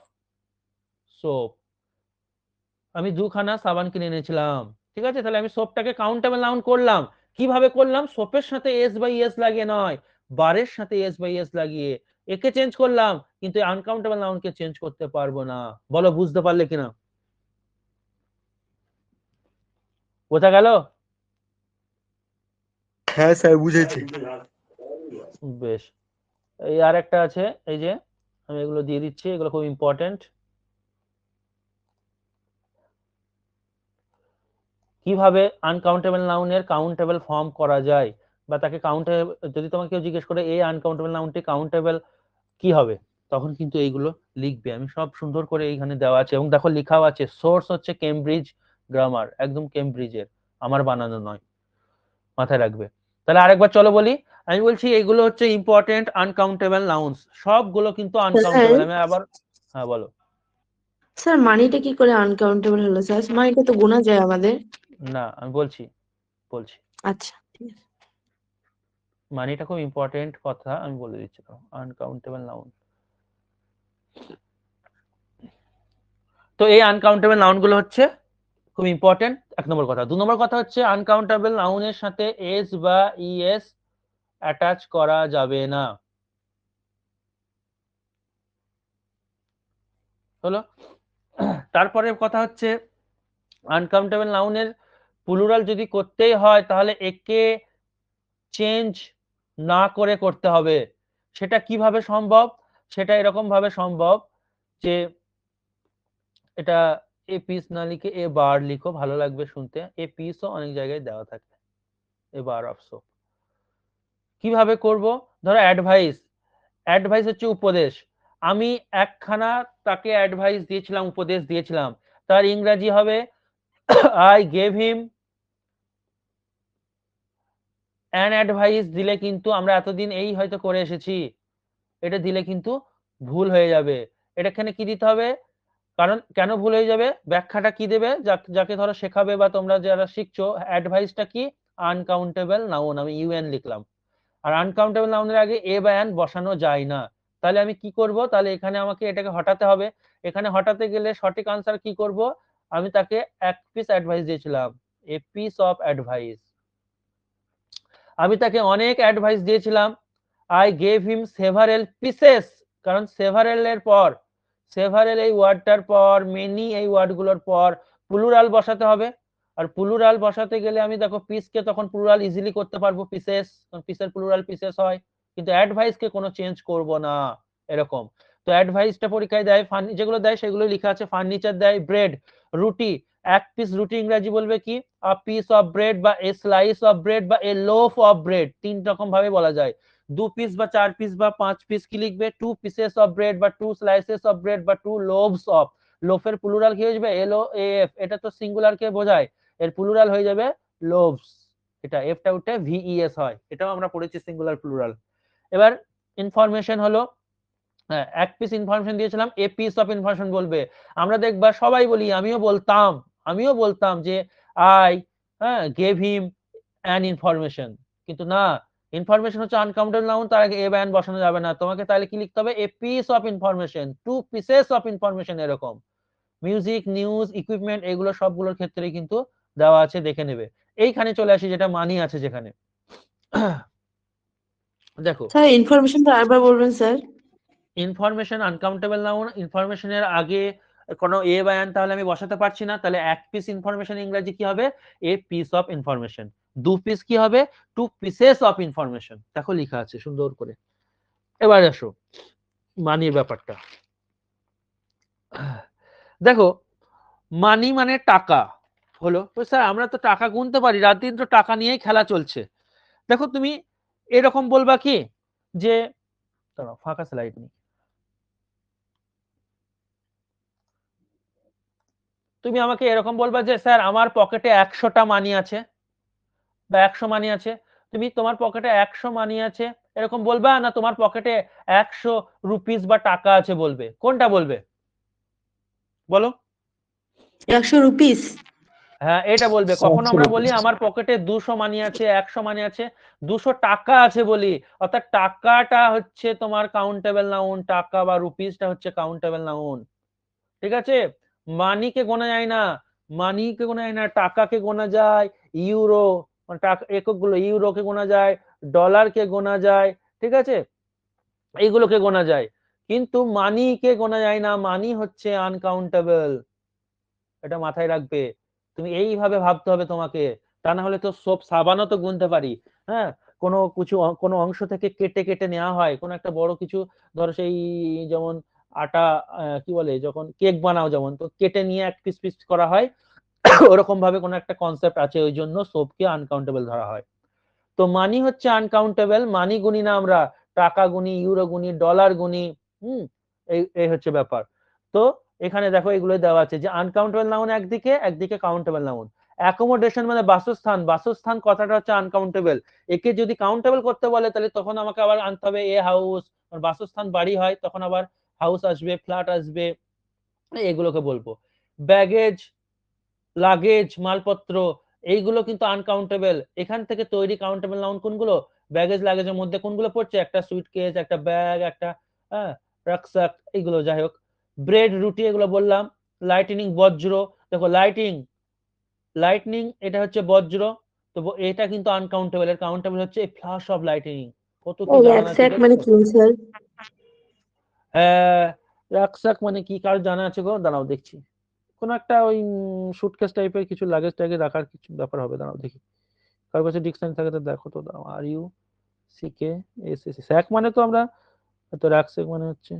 সোপ, আমি 2খানা সাবান কিনে এনেছিলাম। ঠিক আছে? তাহলে আমি সোপটাকে কাউন্টেবল নাউন করলাম। কিভাবে করলাম? সোপের সাথে এস বাই এস লাগিয়ে নয়, বারের সাথে এস বাই এস লাগিয়ে একে চেঞ্জ করলাম, কিন্তু আনকাউন্টেবল নাউনকে চেঞ্জ করতে পারবো না। বলো বুঝতে পারলে কিনা? বোঝা গেল? হ্যাঁ স্যার বুঝেছি। বেশ, এই আর একটা আছে, এই যে আমি এগুলো দিয়ে দিচ্ছি, এগুলো খুব ইম্পর্টেন্ট। কিভাবে আনকাউন্টেবল নাউনের কাউন্টেবল ফর্ম করা যায়, বা তাকে কাউন্টেবল, যদি তোমাকে কেউ জিজ্ঞেস করে এই আনকাউন্টেবল নাউনটি কাউন্টেবল কি হবে, তখন কিন্তু এইগুলো লিখবে। আমি সব সুন্দর করে এইখানে দেওয়া আছে, এবং দেখো লেখাও আছে, সোর্স হচ্ছে কেমব্রিজ গ্রামার, একদম কেমব্রিজের, আমার বানানো নয়, মাথায় রাখবে। তাহলে আরেকবার চলো বলি, আমি বলছি এইগুলো হচ্ছে ইম্পর্টেন্ট আনকাউন্টেবল নাউন্স, সবগুলো কিন্তু আনকাউন্টেবল। আমি আবার, হ্যাঁ বলো। স্যার মানিটা কি করে আনকাউন্টেবল হলো স্যার? মানিটা তো গোনা যায় আমাদের। না আমি বলছি, বলছি। আচ্ছা ঠিক আছে। মানিটা খুব ইম্পর্টেন্ট কথা, আমি বলে দিচ্ছি। আনকাউন্টেবল নাউন, তো এই আনকাউন্টেবল নাউন গুলো হচ্ছে খুব ইম্পর্টেন্ট, এক নম্বর কথা। দু নম্বর কথা হচ্ছে আনকাউন্টেবল নাউনের সাথে এস বা ইএস অ্যাটাচ করা যাবে না। হলো। তারপরে কথা হচ্ছে আনকাউন্টেবল নাউনের প্লুরাল যদি করতেই হয় তাহলে একে চেঞ্জ না করে করতে হবে। সেটা কিভাবে সম্ভব? সেটা এরকম ভাবে সম্ভব যে এটা এ পিস না লিখে এ বার লিখো, ভালো লাগবে শুনতে। এ পিসও অনেক জায়গায় দেওয়া থাকে, এ বার অফ সোপ। কিভাবে করব? ধরো অ্যাডভাইস, অ্যাডভাইস হচ্ছে উপদেশ। আমি একখানা তাকে অ্যাডভাইস দিয়েছিলাম, উপদেশ দিয়েছিলাম, তার ইংরেজি হবে I gave him an advice. দিলে কিন্তু আমরা এতদিন এই হয়তো করে এসেছি, এটা দিলে কিন্তু ভুল হয়ে যাবে। এটাখানে কি দিতে হবে? কারণ কেন ভুল হয়ে যাবে, ব্যাখ্যাটা কি দেবে? যাকে ধরো শেখাবে বা তোমরা যারা শিখছো, অ্যাডভাইসটা কি? আনকাউন্টেবল নাউন, আমি ইউএন লিখলাম। আর আনকাউন্টেবল নাউনের আগে এ বা অ্যান বসানো যায় না। তাহলে আমি কি করব? তাহলে এখানে আমাকে এটাকে হটাতে হবে। এখানে হটাতে গেলে সঠিক আনসার কি করব? আমি তাকে এক পিস অ্যাডভাইস দিয়েছিলাম, এ পিস অফ অ্যাডভাইস। আমি তাকে অনেক অ্যাডভাইস দিয়েছিলাম, I gave him several pieces. কারণ সেভারেল এর পর, সেভারেল এই ওয়ার্ডটার পর, মেনি এই ওয়ার্ডগুলোর পর প্লুরাল বসাতে হবে। আর প্লুরাল বসাতে গেলে আমি দেখো পিসকে তখন প্লুরাল ইজিলি করতে পারবো, পিসেস, পিসের প্লুরাল পিসেস হয়। কিন্তু অ্যাডভাইসকে কোনো চেঞ্জ করব না, এরকম। তো অ্যাডভাইসটা পরীক্ষায় দেয়, যেগুলো দেয় সেগুলো লেখা আছে। ফার্নিচার দেয়, ব্রেড, রুটি। এক পিস রুটি ইংরেজি বলবে কি? আ পিস অফ ব্রেড বা এ স্লাইস অফ ব্রেড বা এ লোফ অফ ব্রেড, তিন রকম ভাবে বলা যায়। দু পিস বা চার পিস বা পাঁচ পিস কি লিখবে? টু পিসেস অফ ব্রেড বা টু স্লাইসেস অফ ব্রেড বা টু লোভস অফ। লোফের প্লুরাল কি হয়ে যাবে? এল ও এফ। এটা তো সিঙ্গুলার কে বোঝায়, এর প্লুরাল হয়ে যাবে লোভস। এটা এফটা উঠে ভিইএস হয়, এটাও আমরা পড়েছি সিঙ্গুলার প্লুরাল। এবার ইনফরমেশন হলো, হ্যাঁ, এক পিস ইনফরমেশন দিয়েছিলাম, এ পিস অফ ইনফরমেশন বলবে। আমরা দেখবা সবাই বলি, আমিও বলতাম যে I gave him an information. কিন্তু না, ইনফরমেশন হচ্ছে আনকাউন্টেবল নাউন, তার আগে এ বা অ্যান বসানো যাবে না। তোমাকে তাহলে কি লিখতে হবে? A piece of information, two pieces of information, এরকম। মিউজিক, নিউজ, ইকুইপমেন্ট, এগুলো সবগুলোর ক্ষেত্রেই কিন্তু দেওয়া আছে, দেখে নেবে। এইখানে চলে আসি যেটা মানি আছে যেখানে। দেখো, স্যার ইনফরমেশনটা আরেকবার বলবেন স্যার। ইনফরমেশন আনকাউন্টেবল নাউন, ইনফরমেশনের আগে কোনো এ বা অ্যান তাহলে আমি বসাতে পারছি না। তাহলে এক পিস ইনফরমেশন ইংরেজি কি হবে? A piece of information. দু পিস কি হবে? Two pieces of information. দেখো লেখা আছে সুন্দর করে। এবার আসো মানির ব্যাপারটা। দেখো, মানি মানে টাকা হলো। স্যার আমরা তো টাকা গুনতে পারি, রাত দিন তো টাকা নিয়েই খেলা চলছে। দেখো তুমি এরকম বলবা কি যে, ফাঁকা স্লাইড নেই, তুমি আমাকে এরকম বলবা যে স্যার আমার পকেটে 100টা মানি আছে বা 100 মানি আছে। তুমি তোমার পকেটে 100 মানি আছে এরকম বলবা, না তোমার পকেটে 100 রুপিস বা টাকা আছে বলবে? কোনটা বলবে বলো? 100 রুপিস। হ্যাঁ, এটা বলবে। কখন আমরা বলি আমার পকেটে 200 মানি আছে, 100 মানি আছে, 200 টাকা আছে বলি। অর্থাৎ টাকাটা হচ্ছে তোমার কাউন্টেবল নাউন, টাকা বা রুপিসটা হচ্ছে কাউন্টেবল নাউন। ঠিক আছে? মানিকে গোনা যায় না, মানিকে গোনা যায় না, টাকাকে গোনা যায়, ইউরো মানে টাকা এককগুলো, ইউরোকে গোনা যায়, ডলারকে গোনা যায়, ঠিক আছে, এইগুলোকে গোনা যায়। কিন্তু মানিকে গোনা যায় না, মানি হচ্ছে আনকাউন্টেবল। এটা মাথায় রাখবে। তুমি এইভাবে ভাবতে হবে তোমাকে, তা না হলে তো সব সাবানও তো গুনতে পারি। হ্যাঁ, কোনো কিছু কোনো অংশ থেকে কেটে কেটে নেওয়া হয়, কোনো একটা বড় কিছু, ধরো সেই যেমন আটা, কি বলে, যখন কেক বানাও যেমন, তো কেটে নিয়ে এক পিস পিস করা হয়, ওরকম ভাবে কোনো একটা কনসেপ্ট আছে, ওই জন্য সবকে আনকাউন্টেবল ধরা হয়। তো মানি হচ্ছে আনকাউন্টেবল, মানি গুনি না আমরা, টাকা গুনি, ইউরো গুনি, ডলার গুনি। এই হচ্ছে ব্যাপার। তো এখানে দেখো এগুলো দেওয়া আছে যে আনকাউন্টেবল নাউন একদিকে, একদিকে কাউন্টেবল নাউন। অ্যাকোমোডেশন মানে বাসস্থান, বাসস্থান কথাটা হচ্ছে আনকাউন্টেবল। একে যদি কাউন্টেবল করতে বলে তাহলে তখন আমাকে আবার আনতে হবে এ হাউস, বাসস্থান বাড়ি হয় তখন আবার হাউস আসবে, ফ্ল্যাট আসবে, এগুলোকে বলবো। ব্যাগেজ, লাগেজ, মালপত্র, এইগুলো কিন্তু আনকাউন্টেবল। এখান থেকে তৈরি কাউন্টেবল নাউন কোনগুলো? ব্যাগেজ লাগেজের মধ্যে কোনগুলো পড়ছে? একটা সুইটকেস, একটা ব্যাগ, একটা রাকসাক, এইগুলো যাই হোক। ব্রেড, রুটি, এগুলো বললাম। লাইটনিং, বজ্র, দেখো লাইটনিং এটা হচ্ছে বজ্র, তো এটা কিন্তু আনকাউন্টেবল। এর কাউন্টেবল হচ্ছে ফ্লাশ অফ লাইটনিং। কত কি জানা আছে এক্সাক্ট মানে দেখছো? কি স্যার? রাকসাক মানে কি কার জানা আছে গো? দাঁড়াও দেখছি। কোন একটা ওই সুটকেস টাইপের কিছু লাগেজ টাইপের রাখার কিছু ব্যাপার হবে, দাঁড়াও দেখি। কার কাছে ডিকশনারি থাকে তো দেখো তো, দাঁড়াও। আর U C K S S, sack মানে তো আমরা তো, রাকস্যাক মানে হচ্ছে,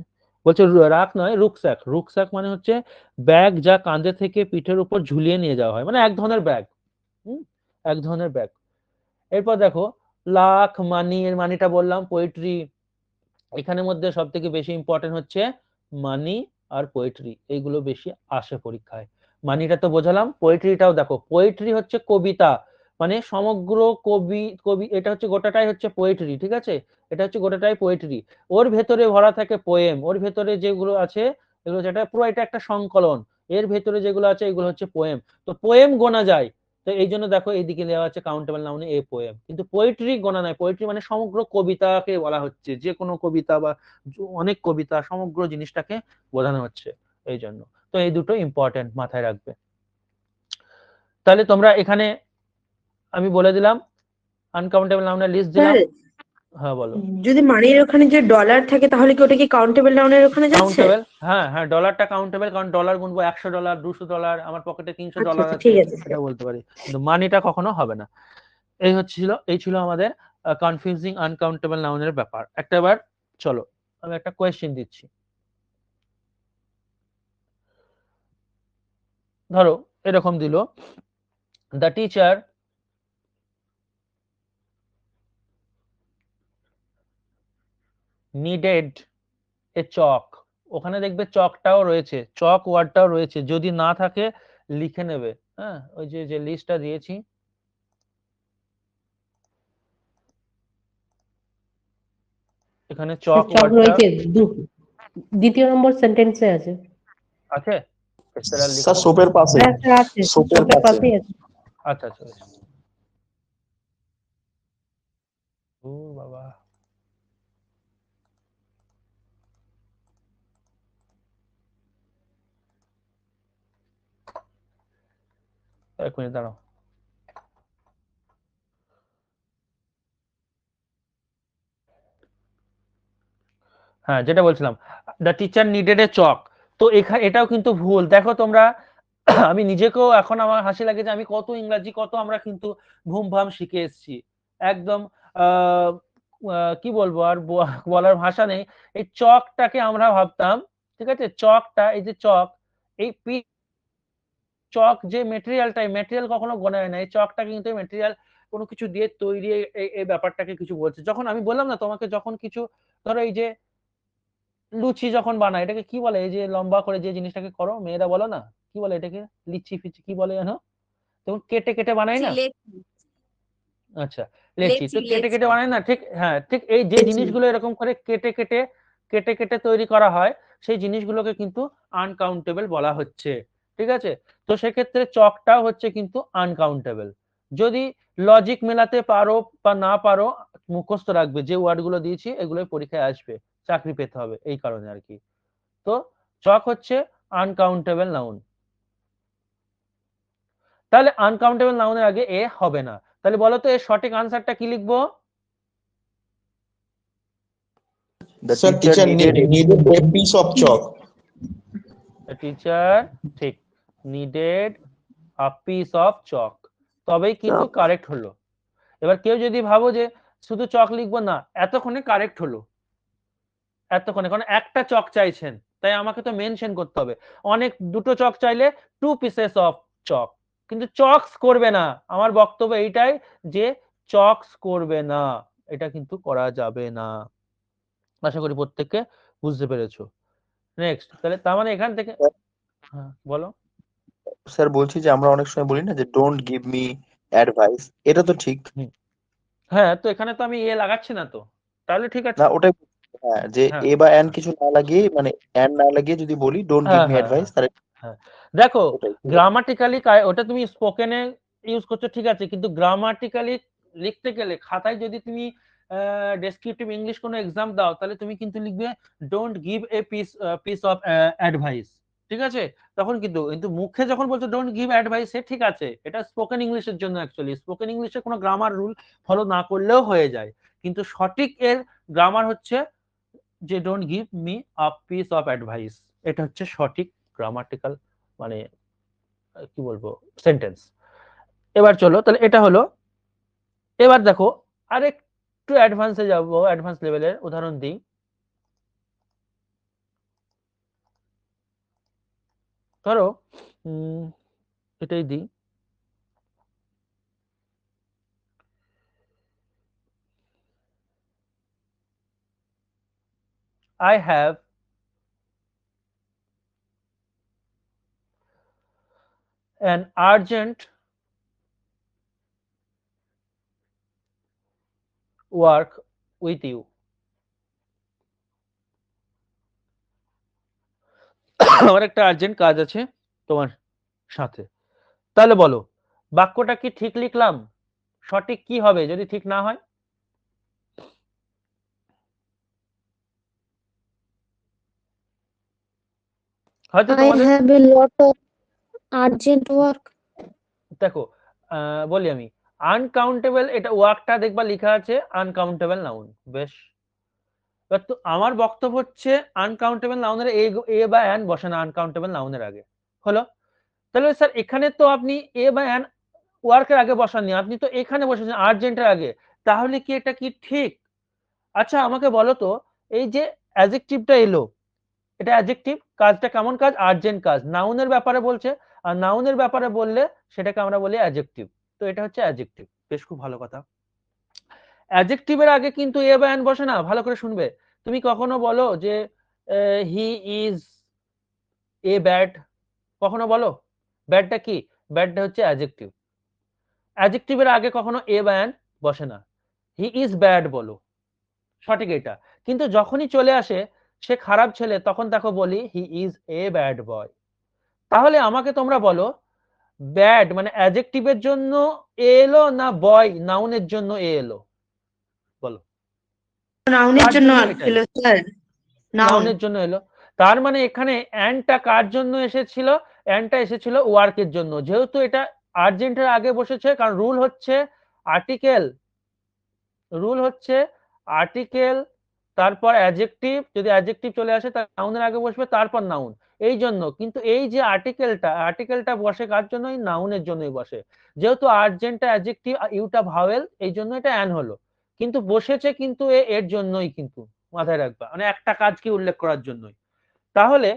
বলছে রাক নয়, রুকস্যাক। রুকস্যাক মানে হচ্ছে ব্যাগ যা কাঁধে থেকে পিঠের উপর ঝুলিয়ে নিয়ে যাওয়া হয়, মানে এক ধরনের ব্যাগ। এক ধরনের ব্যাগ। এরপর দেখো লাখ, মানি, এর মানিটা বললাম। পোয়েট্রি, এখানের মধ্যে সব থেকে বেশি ইম্পর্টেন্ট হচ্ছে মানি আর পোয়েট্রি, এইগুলো বেশি আসে পরীক্ষায়। মানিটা তো বোঝালাম, পোয়েট্রিটাও দেখো। পোয়েট্রি হচ্ছে কবিতা, মানে সমগ্র কবি এটা হচ্ছে গোটাটাই হচ্ছে পোয়েট্রি, ঠিক আছে? এটা হচ্ছে গোটাটাই পোয়েট্রি। ওর ভেতরে ভরা থাকে পোয়েম, ওর ভেতরে যেগুলো আছে এগুলো, যেটা পুরো এটা একটা সংকলন, এর ভেতরে যেগুলো আছে এগুলো হচ্ছে পোয়েম। তো পোয়েম গোনা যায়, তো এই জন্য দেখো এইদিকে দেওয়া আছে কাউন্টেবল নাউনে এ পোয়েম, কিন্তু পোয়েট্রি গোনা নাই। পোয়েট্রি মানে সমগ্র কবিতাকে বলা হচ্ছে, যে কোনো কবিতা বা অনেক কবিতা, সমগ্র জিনিসটাকে বোঝানো হচ্ছে, এই জন্য। তো এই দুটো ইম্পর্টেন্ট, মাথায় রাখবে। তাহলে তোমরা এখানে আমি বলে দিলাম, আনকাউন্টেবল নাউনের লিস্ট দিলাম। স্যার, হ্যাঁ বলো। যদি মানির ওখানে যে ডলার থাকে তাহলে কি ওটা কি কাউন্টেবল নাউনের ওখানে যাচ্ছে? কাউন্টেবল, হ্যাঁ হ্যাঁ, ডলারটা কাউন্টেবল, কারণ ডলার গুনবো, $100, $200, আমার পকেটে $300 আছে, ঠিক আছে এটা স্যার। বলতে পারি, কিন্তু মানিটা কখনো হবে না। এই ছিল আমাদের কনফিউজিং আনকাউন্টেবল নাউনের ব্যাপার। একটা বার চলো আমি একটা কোয়েশ্চেন দিচ্ছি। ধরো এরকম দিল, দ্য টিচার নিডেড এ চক। ওখানে দেখবে চকটাও রয়েছে, চক ওয়ার্ডটাও রয়েছে, যদি না থাকে লিখে নেবে। হ্যাঁ, ওই যে যে লিস্টটা দিয়েছি, এখানে চক চক ওয়ার্ডটা রয়েছে, দ্বিতীয় নম্বর সেন্টেন্সে আছে। আছে। এছাড়া লিখে স্যার নেবো। সোপের পাশে, হ্যাঁ স্যার আছে, সোপের সোপের পাশে। পাশেই আছে। আচ্ছা আচ্ছা। ও বাবা, এক মিনিট দাঁড়াও। হ্যাঁ, যেটা বলছিলাম, দ্য টিচার নিডেড এ চক। তো এটাও কিন্তু ভুল, দেখো তোমরা। আমি নিজেকেও এখন আমার হাসি লাগে যে আমি কত ইংরাজি, কত আমরা কিন্তু ভুম ভাম শিখে এসেছি একদম। আহ কি বলবো আর, বলার ভাষা নেই। এই চকটাকে আমরা ভাবতাম, ঠিক আছে, চকটা, এই যে চক, এই চক যে মেটেরিয়ালটা, মেটেরিয়াল কখনো গোনা হয় না। এই চকটা কিন্তু মেটেরিয়াল কোনো কিছু দিয়ে তৈরি, এই ব্যাপারটাকে কিছু বলছে। যখন আমি বললাম না তোমাকে, যখন কিছু, ধরো এই যে লুচি যখন বানায়, এটাকে কি বলে? এই যে লম্বা করে যে জিনিসটাকে করো, মেয়েরা বলো না, কি বলে এটাকে? লিচি ফিচি কি বলে জানো? তখন কেটে কেটে বানাই না? আচ্ছা, লেচি তো কেটে কেটে বানাই না, ঠিক? হ্যাঁ, ঠিক এই যে জিনিসগুলো এরকম করে কেটে কেটে কেটে কেটে তৈরি করা হয়, সেই জিনিসগুলোকে কিন্তু আনকাউন্টেবল বলা হচ্ছে, ঠিক আছে? তো সেক্ষেত্রে চকটাও হচ্ছে কিন্তু আনকাউন্টেবল। যদি লজিক মেলাতে পারো বা না পারো, মুখস্থ রাখবে যে ওয়ার্ডগুলো দিয়েছি এগুলোই পরীক্ষায় আসবে, চাকরি পেতে হবে, এই কারণে আর কি। তো চক হচ্ছে আনকাউন্টেবল নাউন। তাহলে আনকাউন্টেবল নাউনের আগে এ হবে না। তাহলে বলো তো এর সঠিক আনসারটা কি লিখবো? The sir teacher teacher needed needed a piece of chalk. The teacher, ঠিক, needed a piece of chalk, তবেই কিন্তু কারেক্ট হলো। এবার কেউ যদি ভাবো যে শুধু চক লিখবো, না, এতক্ষণে কারেক্ট হলো, এতক্ষণে, কারণ একটা চক চাইছেন, তাই আমাকে তো মেনশন করতে হবে। অনেক দুটো চক চাইলে 2 pieces of chalk, কিন্তু চকস করবে না। আমার বক্তব্য এইটাই যে চকস করবে না, এটা কিন্তু করা যাবে না। আশা করি প্রত্যেককে বুঝতে পেরেছো। নেক্সট, তাহলে তার মানে এখান থেকে, হ্যাঁ বলো। স্যার বলছি যে আমরা অনেক সময় বলি না যে ডোন্ট গিভ মি অ্যাডভাইস, এটা তো ঠিক হ্যাঁ, তো এখানে তো আমি এ লাগাচ্ছি না তো, তাহলে ঠিক আছে। না? ওটাই হ্যাঁ, যে হ্যাঁ এ বা এন কিছু না লাগিয়ে, মানে এন না লাগিয়ে যদি বলি ডোন্ট গিভ হ্যাঁ মি হ্যাঁ অ্যাডভাইস, হ্যাঁ তাহলে হ্যাঁ। দেখো ওটাই। গ্রামাটিক্যালি ওটা তুমি স্পোকেনে ইউজ করছো ঠিক আছে, কিন্তু গ্রামাটিক্যালি লিখতে গেলে খাতায় যদি তুমি ডেসক্রিপটিভ ইংলিশ কোনো এক্সাম দাও তাহলে তুমি কিন্তু লিখবে don't give a piece of advice, ঠিক আছে? তখন কিন্তু কিন্তু মুখে যখন বলছো ডোন্ট গিভ অ্যাডভাইস, সে ঠিক আছে, এটা স্পোকেন ইংলিশের জন্য, অ্যাকচুয়ালি স্পোকেন ইংলিশে কোনো গ্রামার রুল ফলো না করলেও হয়ে যায়, কিন্তু সঠিক এর গ্রামার হচ্ছে যে don't give me a piece of advice, এটা হচ্ছে সঠিক গ্রামাটিক্যাল মানে কি বলবো সেন্টেন্স। এবার চলো তাহলে এটা হলো। এবার দেখো আরেকটু অ্যাডভান্সে যাবো, অ্যাডভান্স লেভেলের উদাহরণ দিই। ধরো এটাই দিই, I have an urgent work with you. আমার একটা আর্জেন্ট কাজ আছে তোমার সাথে। তাহলে বলো বাক্যটা কি ঠিক লিখলাম? সঠিক কি হবে যদি ঠিক না হয়? হয়তো I তোমাদের have a lot of urgent work. দেখো বলি আমি আনকাউন্টেবল, এটা ওয়ার্কটা দেখবা লেখা আছে আনকাউন্টেবল নাউন, বেশ। এবার তো আমার বক্তব্য হচ্ছে আনকাউন্টেবল নাউনের এ বা অ্যান বসে না আনকাউন্টেবল নাউনের আগে, হলো? তাহলে স্যার এখানে তো আপনি এ বা অ্যান ওয়ার্কের আগে বসাননি, আপনি তো এখানে বসেছেন আর্জেন্টের আগে, তাহলে কি এটা কি ঠিক? আচ্ছা আমাকে বলো তো, এই যে অ্যাডজেক্টিভটা এলো, এটা অ্যাডজেক্টিভ, কাজটা কেমন কাজ? আর্জেন্ট কাজ, নাউনের ব্যাপারে বলছে, আর নাউনের ব্যাপারে বললে সেটাকে আমরা বলি অ্যাডজেক্টিভ, তো এটা হচ্ছে অ্যাডজেক্টিভ, বেশ খুব ভালো কথা। অ্যাডজেক্টিভের আগে কিন্তু এ বা অ্যান বসে না, ভালো করে শুনবে। তুমি কখনো বলো যে হি ইজ এ ব্যাড, কখনো বলো? ব্যাডটা কি? ব্যাডটা হচ্ছে অ্যাডজেক্টিভ, অ্যাডজেক্টিভের আগে কখনো এ বা অ্যান বসে না। হি ইজ ব্যাড বলো, সঠিক এটা। কিন্তু যখনই চলে আসে সে খারাপ ছেলে, তখন দেখো বলি he is a bad boy. তাহলে আমাকে তোমরা বলো ব্যাড মানে অ্যাডজেক্টিভের জন্য এ এলো না বয় নাউনের জন্য এ এলো? বলো। নাউনের কার জন্য জন্য এটা এলো এলো? Sir, noun. নাউনের জন্য এলো। তার মানে এখানে অ্যানটা কার জন্য এসেছিল? অ্যানটা এসেছিল ওয়ার্কের জন্য, যেহেতু এটা আর্জেন্টের আগে বসেছে, কারণ রুল হচ্ছে আর্টিকেল, রুল হচ্ছে আর্টিকেল তারপর অ্যাডজেক্টিভ, যদি অ্যাডজেক্টিভ চলে আসে তার নাউনের আগে বসবে তারপর নাউন, এই জন্য। কিন্তু এই যে আর্টিকেলটা বসে কার জন্য? এই নাউনের জন্যই বসে, যেহেতু আর্জেন্টটা অ্যাডজেক্টিভ, ইউটা ভাওয়েল, এই জন্য এটা অ্যান হলো, কিন্তু বসেছে কিন্তু এর জন্যই, কিন্তু মাথায় রাখবা মানে একটা কাজকে উল্লেখ করার জন্যই। তাহলে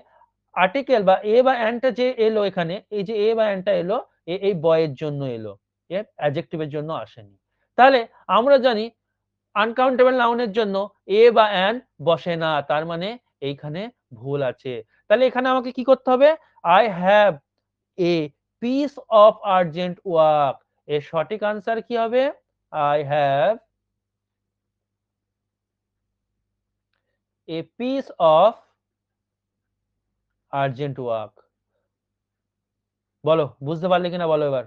আর্টিকেল বা এ বা অ্যানটা যে এলো এখানে, এই যে এ বা অ্যানটা এলো, এই বয়ের জন্য এলো, এ অ্যাডজেক্টিভের জন্য আসেনি। তাহলে আমরা জানি আনকাউন্টেবল নাউনের জন্য এ বা অ্যান বসে না, তার মানে এইখানে ভুল আছে। তাহলে এখানে আমাকে কি করতে হবে? I have a piece of urgent work, এর সঠিক আনসার কি হবে? I have a piece of urgent work. বলো বুঝতে পারলে কিনা বলো এবার,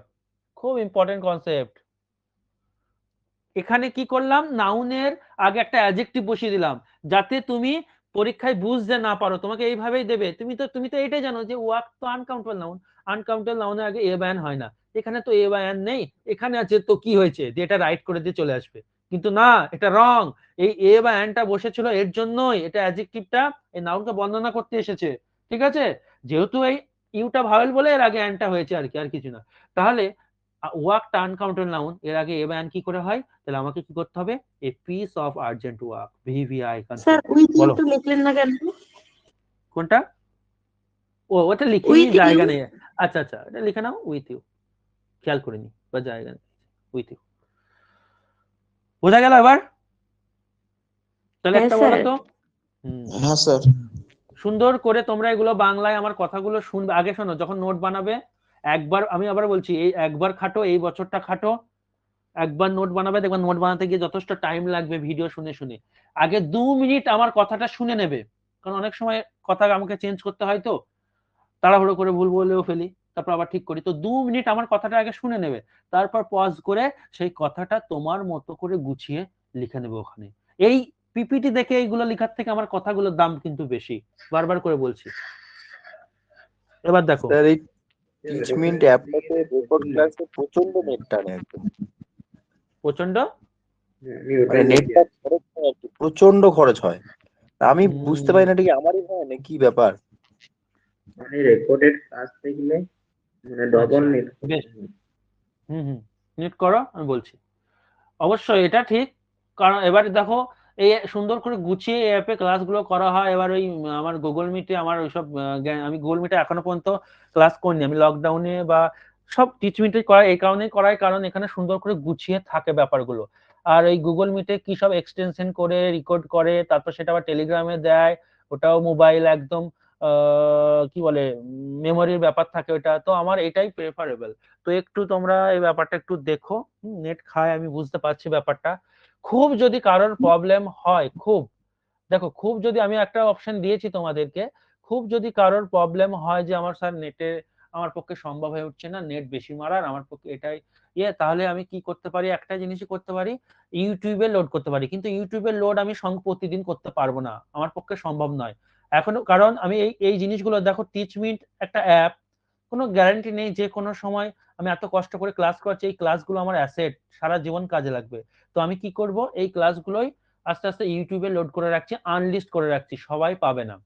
খুব ইম্পর্টেন্ট কনসেপ্ট। এখানে কি করলাম? নাউনের আগে একটা অ্যাডজেক্টিভ বসিয়ে দিলাম, যাতে তুমি পরীক্ষায় বুঝতে না পারো, তোমাকে এইভাবেই দেবে, তুমি তো এটাই জানো যে ওয়ার্ক তো আনকাউন্টেবল নাউন, আনকাউন্টেবল নাউনের আগে এ বা অ্যান হয় না, এখানে তো এ বা অ্যান নেই, এখানে আছে, তো কি হয়েছে যে এটা রাইট করে দিয়ে চলে আসবে? কিন্তু না, এটা রং। এই এ বা অ্যানটা বসেছিল এর জন্যই, এটা অ্যাডজেক্টিভটা এই নাউনকে বর্ণনা করতে এসেছে, ঠিক আছে? যেহেতু এই ইউটা ভাওয়েল বলে এর আগে অ্যানটা হয়েছে আর কি, আর কিছু না। তাহলে ওয়ার্কটা আনকাউন্টেবল নাউন, এর আগে এ বা অ্যান কি করে হয়? তাহলে আমাকে কি করতে হবে? A piece of urgent work, VVI sir concept. With you বলো তো লিখলেন না কেন? কোনটা? ওটা লিখিনি, উইথ জায়গা ইউ। নেই। আচ্ছা আচ্ছা, এটা লিখে নাও উইথ ইউ, খেয়াল করিনি বা জায়গা নেই, উইথ ইউ। বোঝা গেল এবার? তাহলে হ্যাঁ একটা বলো স্যার। তো। হ্যাঁ স্যার। সুন্দর করে তোমরা এগুলো বাংলায় আমার কথাগুলো শুনবে, আগে শোনো, যখন নোট বানাবে একবার, আমি আবার বলছি, এই একবার খাটো, এই বছরটা খাটো, একবার নোট বানাবে, দেখবে নোট বানাতে গিয়ে যথেষ্ট টাইম লাগবে ভিডিও শুনে শুনে। আগে 2 মিনিট আমার কথাটা শুনে নেবে, কারণ অনেক সময় কথা আমাকে চেঞ্জ করতে হয়, তো তাড়াহুড়ো করে ভুল বলেও ফেলি, তারপর আবার ঠিক করি। তো 2 মিনিট আমার কথাটা আগে শুনে নেবে, তারপর পজ করে সেই কথাটা তোমার মতো করে গুছিয়ে লিখে নেবে ওখানে। এই পিপিটি দেখে এইগুলো লেখার থেকে আমার কথাগুলোর দাম কিন্তু বেশি, বারবার করে বলছি। এবার দেখো স্যার এই টিচমিন্ট অ্যাপটাতে রেকর্ড ক্লাসে প্রচন্ড নেট টানে একদম, প্রচন্ড মানে নেটটা খরচ হয় আর কি, প্রচন্ড খরচ হয়। আমি বুঝতে পারি না ঠিক আমারই হয় না কি ব্যাপার। মানে রেকর্ডেড ক্লাস দেখলে মানে ডবল নেট। বেশ, নেট করো, আমি বলছি। অবশ্যই এটা ঠিক, কারণ এবার দেখো এই সুন্দর করে গুছিয়ে এই অ্যাপে ক্লাসগুলো করা হয়। এবার ওই আমার গুগল মিটে আমার ওইসব আমি গুগল মিটে এখনো পর্যন্ত ক্লাস করিনি, আমি লকডাউনে বা সব টিচমিটে করা এই কারণেই করাই, কারণ এখানে সুন্দর করে গুছিয়ে থাকে ব্যাপারগুলো। আর এই গুগল মিটে কি সব এক্সটেনশন করে রেকর্ড করে, তারপর সেটা আবার টেলিগ্রামে দেয়, ওটাও মোবাইল একদম কি বলে মেমোরির ব্যাপার থাকে ওটা, তো আমার এটাই প্রেফারেবল। তো একটু তোমরা এই ব্যাপারটা একটু দেখো, নেট খায় আমি বুঝতে পারছি ব্যাপারটা। খুব যদি কারোর প্রবলেম হয়, খুব দেখো, খুব যদি আমি একটা অপশন দিয়েছি তোমাদেরকে, খুব যদি কারোর প্রবলেম হয় যে আমার স্যার নেটে আমার পক্ষে সম্ভব হয়ে উঠছে না, নেট বেশি মারার আমার পক্ষে এটাই তাহলে আমি কি করতে পারি, একটা জিনিসই করতে পারি, ইউটিউবে লোড করতে পারি। কিন্তু ইউটিউবের লোড আমি প্রতিদিন করতে পারবো না, আমার পক্ষে সম্ভব নয় এখনো, কারণ আমি এই জিনিসগুলো দেখো, টিচমিন্ট একটা অ্যাপ, কোনো গ্যারান্টি নেই যে কোনো সময় আমি এত কষ্ট করে ক্লাস করছি, এই ক্লাসগুলো আমার অ্যাসেট, সারা জীবন কাজে লাগবে। তো আমি কি করব, এই ক্লাসগুলোই আস্তে আস্তে ইউটিউবে লোড করে রাখছি, আনলিস্ট করে রাখছি, সবাই পাবে না,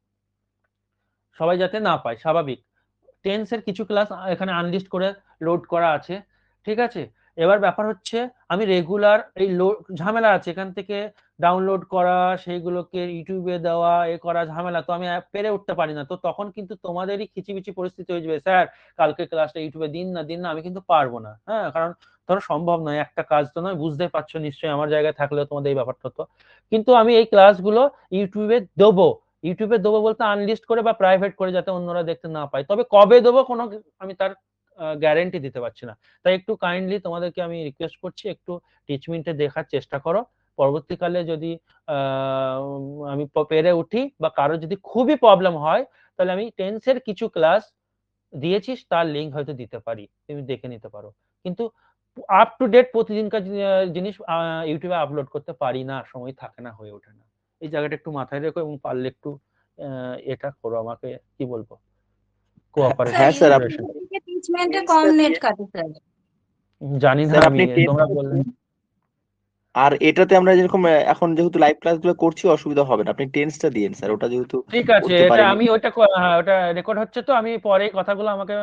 সবাই যাতে না পায়, স্বাভাবিক। টেন্সের কিছু ক্লাস এখানে আনলিস্ট করে লোড করা আছে, ঠিক আছে। এবার ব্যাপার হচ্ছে আমি রেগুলার এই ঝামেলা আছে, এখান থেকে ডাউনলোড করা, সেইগুলোকে ইউটিউবে দেওয়া, এ করা ঝামেলা, তো আমি পেরে উঠতে পারি না। তো তখন কিন্তু তোমাদেরই খিচিবিচি পরিস্থিতি হয়ে যাবে, স্যার কালকে ক্লাসটা ইউটিউবে দিন না, আমি কিন্তু পারবো না। হ্যাঁ, কারণ ধরো সম্ভব নয়, একটা কাজ তো নয়, বুঝতেই পারছো নিশ্চয়ই, আমার জায়গায় থাকলেও তোমাদের এই ব্যাপারটা হতো। কিন্তু আমি এই ক্লাসগুলো ইউটিউবে দেবো, ইউটিউবে দেবো বলতে আনলিস্ট করে বা প্রাইভেট করে, যাতে অন্যরা দেখতে না পায়। তবে কবে দেবো কোনো আমি তার গ্যারেন্টি দিতে পারছি না। তাই একটু কাইন্ডলি তোমাদেরকে আমি রিকোয়েস্ট করছি, একটু টিচমিন্টে দেখার চেষ্টা করো। পরবর্তীকালে যদি আমি পেরে উঠি বা কারো যদি খুবই প্রবলেম হয়, তাহলে আমি টেন্সের কিছু ক্লাস দিয়েছিস তার লিঙ্ক হয়তো দিতে পারি, তুমি দেখে নিতে পারো। কিন্তু আপ টু ডেট প্রতিদিনকার জিনিস ইউটিউবে আপলোড করতে পারি না, সময় থাকে না, হয়ে ওঠে না। এই জায়গাটা একটু মাথায় রেখো, এবং পারলে একটু এটা করো, আমাকে কি বলবো, কোঅপারেট। হ্যাঁ স্যার, আপনি টিচমেন্টে কম নেট কাটে স্যার। জানি না স্যার আমি, আপনি তোমরা বললে। আর এটাতে আমরা যেরকম এখন যেহেতু লাইভ ক্লাসগুলো করছি অসুবিধা হবে না, আপনি টেন্সটা দিয়েন স্যার, ওটা যেহেতু ঠিক আছে, করতে এটা পারিনি। আমি ওটা ওটা রেকর্ড হচ্ছে, তো আমি পরে কথাগুলো আমাকে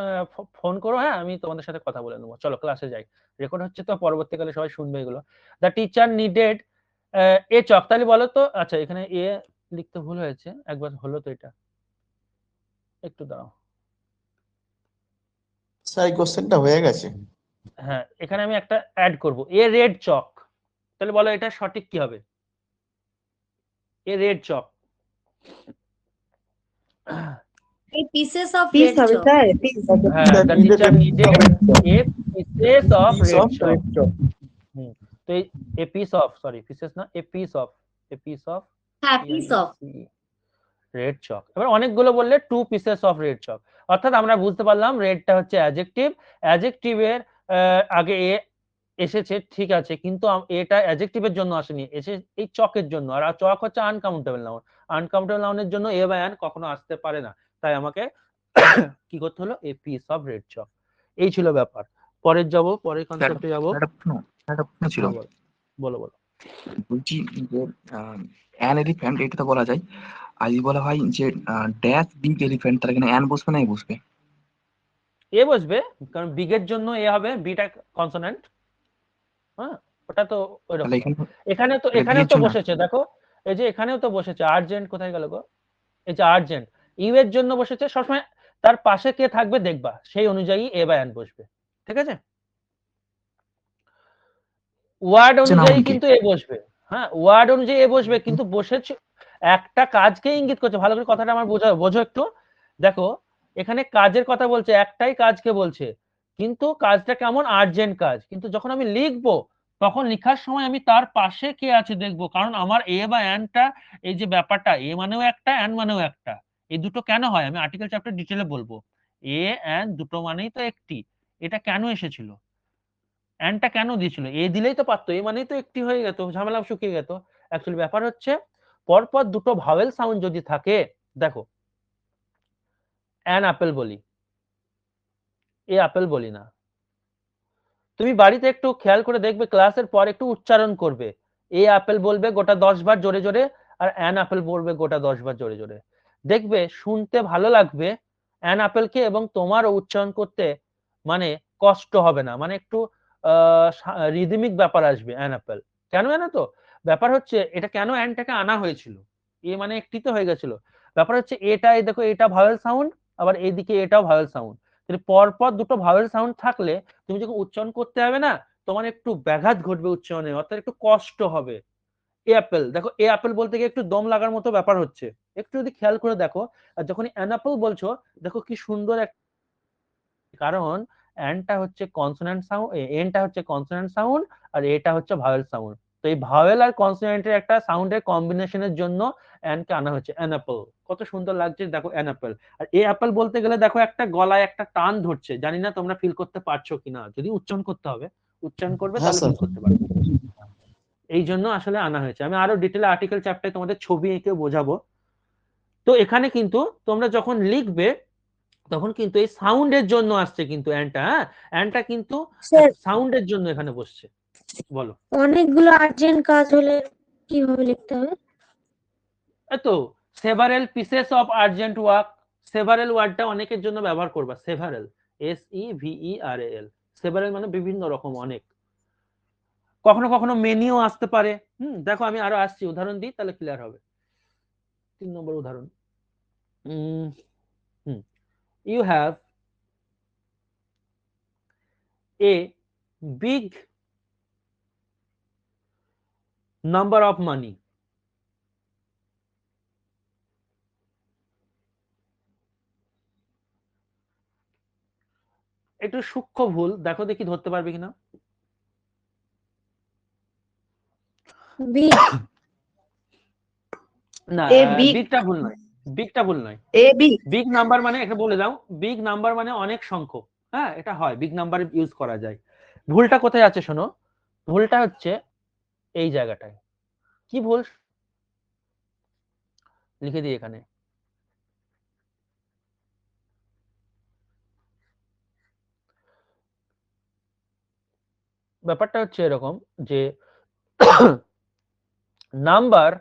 ফোন করো, হ্যাঁ আমি তোমাদের সাথে কথা বলে নেবো। চলো ক্লাসে যাই, রেকর্ড হচ্ছে তো, পরবর্তীকালে সবাই শুনবে এগুলো। দ্য টিচার নিডেড এ চক, তাহলে বলো তো, আচ্ছা এখানে এ লিখতে ভুল হয়েছে, একবার হলো তো এটা, একটু দাও। স্যার এই কোশ্চেনটা হয়ে গেছে। হ্যাঁ, এখানে আমি একটা অ্যাড করব, এ রেড চক, তাহলে বলো এটা সঠিক কি হবে, এ রেড চক। এই পিসেস অফ পিস রেড হবে চক। স্যার, পিস হবে। হ্যাঁ, the teacher needed a pieces of red chalk. তো a piece of, sorry pieces না, a piece of, a piece of হ্যাঁ, পিস অফ। Red chalk. এবার অনেকগুলো বললে 2 পিসেস অফ রেড চক, অর্থাৎ আমরা বুঝতে পারলাম রেডটা হচ্ছে অ্যাডজেক্টিভ, অ্যাডজেক্টিভের আগে এ এসেছে, ঠিক আছে, কিন্তু এটা অ্যাডজেক্টিভের জন্য আসেনি, এসে এই চকের জন্য। আর চক হচ্ছে আনকাউন্টেবল নাউন, আনকাউন্টেবল নাউনের জন্য এ বা অ্যান কখনো আসতে পারে না, তাই আমাকে কি করতে হলো, এ পিস অফ রেড চক। এই ছিল ব্যাপার। পরের যাব, পরের কনসেপ্টে যাব। একটা প্রশ্ন ছিল, বলো বলো। বলছি যে অ্যান এলিফ্যান্ট এটা তো বলা যায়, আর যদি বলা হয় যে ড্যাশ বিগ এলিফ্যান্ট, তার এখানে অ্যান বসবে না এ বসবে? এ বসবে, কারণ বিগের জন্য এ হবে, বিটা কনসোনেন্ট। হ্যাঁ, ওটা তো ওইরকম। তাহলে এখানে এখানেও তো বসেছে, দেখো এই যে এখানেও তো বসেছে, আর্জেন্ট কোথায় গেল গো, এই যে আর্জেন্ট, ইউ এর জন্য বসেছে, সবসময় তার পাশে কে থাকবে দেখবা, সেই অনুযায়ী এ বা অ্যান বসবে, ঠিক আছে। ওয়ার্ড অনুযায়ী কিন্তু এ বসবে, হ্যাঁ ওয়ার্ড অনুযায়ী এ বসবে, কিন্তু বসেছে একটা কাজকে ইঙ্গিত করছে, ভালো করে কথাটা আমার বোঝো একটু। দেখো এখানে কাজের কথা বলছে, একটাই কাজকে বলছে, কিন্তু কাজটা কেমন, আর্জেন্ট কাজ। কিন্তু যখন আমি লিখবো, তখন লেখার সময় আমি তার পাশে কে আছে দেখবো, কারণ আমার এ বা অ্যানটা, এই যে ব্যাপারটা, এ মানেও একটা, অ্যান মানেও একটা, এই দুটো কেন হয় আমি আর্টিকেল চ্যাপ্টার ডিটেলে বলবো। এ অ্যান দুটো মানেই তো একটি, এটা কেন এসেছিল, অ্যানটা কেন দিয়েছিল, এ দিলেই তো পারতো, এ মানেই তো একটি হয়ে যেত, ঝামেলা শুকিয়ে যেত। অ্যাকচুয়ালি ব্যাপার হচ্ছে পরপর দুটো ভাওয়েল সাউন্ড যদি থাকে, দেখো অ্যান আপেল বলি, এ আপেল বলি না। তুমি বাড়িতে একটু খেয়াল করে দেখবে, ক্লাসের পর একটু উচ্চারণ করবে, এ আপেল বলবে গোটা 10 বার জোরে জোরে, আর অ্যান আপেল বলবে গোটা 10 বার জোরে জোরে। দেখবে শুনতে ভালো লাগবে অ্যান আপেলকে, এবং তোমারও উচ্চারণ করতে মানে কষ্ট হবে না, মানে একটু রিদমিক ব্যাপার আসবে অ্যান আপেল। কেন জানো তো, ব্যাপার হচ্ছে এটা কেন অ্যানটাকে আনা হয়েছিল, এ মানে একটি তো হয়ে গেছিল। ব্যাপার হচ্ছে এটা, এই দেখো এটা ভাওয়েল সাউন্ড, আবার এইদিকে এটাও ভাওয়েল সাউন্ড। পরপর দুটো ভাওয়েল সাউন্ড থাকলে তুমি যখন উচ্চারণ করতে হবে না, তোমার একটু ব্যাঘাত ঘটবে উচ্চারণে, অর্থাৎ একটু কষ্ট হবে। এ আপেল, দেখো এ আপেল বলতে গিয়ে একটু দম লাগার মতো ব্যাপার হচ্ছে, একটু যদি খেয়াল করে দেখো। আর যখন অ্যানাপল বলছো, দেখো কি সুন্দর এক, কারণ অ্যানটা হচ্ছে কনসোন্যান্ট সাউন্ড, এনটা হচ্ছে কনসোন্যান্ট সাউন্ড, আর এটা হচ্ছে ভাওয়েল সাউন্ড। তো এই ভাওয়েল আর কনসোন্যান্টের একটা সাউন্ডের কম্বিনেশনের জন্য অ্যানকে আনা হচ্ছে, অ্যানাপল। কত সুন্দর লাগছে দেখো অ্যানাপল। আর এ অ্যাপল বলতে গেলে দেখো একটা গলায় একটা টান ধরছে, জানি না তোমরা ফিল করতে পারছো কিনা, যদি উচ্চারণ করতে হবে, উচ্চারণ করবে হ্যাঁ তাহলে স্যার। ফিল করতে পারবে। এই জন্য আসলে আনা হয়েছে। আমি আরো ডিটেলে আর্টিকেল চ্যাপ্টারে তোমাদের ছবি এঁকে বোঝাবো। তো এখানে কিন্তু তোমরা যখন লিখবে তখন কিন্তু এই সাউন্ডের জন্য আসছে কিন্তু অ্যানটা, হ্যাঁ অ্যানটা কিন্তু স্যার সাউন্ডের জন্য এখানে বসছে। বলো। অনেকগুলো আর্জেন্ট কাজ হলে কিভাবে লিখতে হবে? তো several pieces of urgent work, several ওয়ার্ডটা অনেকের জন্য ব্যবহার করবা, সেভারেল, SEVERAL, সেভারেল মানে বিভিন্ন রকম, অনেক। কখনো কখনো মেনিও আসতে পারে। দেখো আমি আরো আসছি, উদাহরণ দিই তাহলে ক্লিয়ার হবে। 3 নম্বর উদাহরণ, you have a big number of money, একটু সূক্ষ্ম ভুল, দেখো দেখি ধরতে পারবে কিনা। বিগ না, এ বিগ বিগটা ভুল নয়, বিগটা ভুল নয়। এ বিগ বিগ নাম্বার মানে একটা বলে দাও, বিগ নাম্বার মানে অনেক সংখ্যক, হ্যাঁ এটা হয়, বিগ নাম্বার ইউজ করা যায়। ভুলটা কোথায় আছে শোনো, ভুলটা হচ্ছে এই জায়গাটায়। কি ভুল, লিখে দিই এখানে। ব্যাপারটা হচ্ছে এরকম যে নাম্বার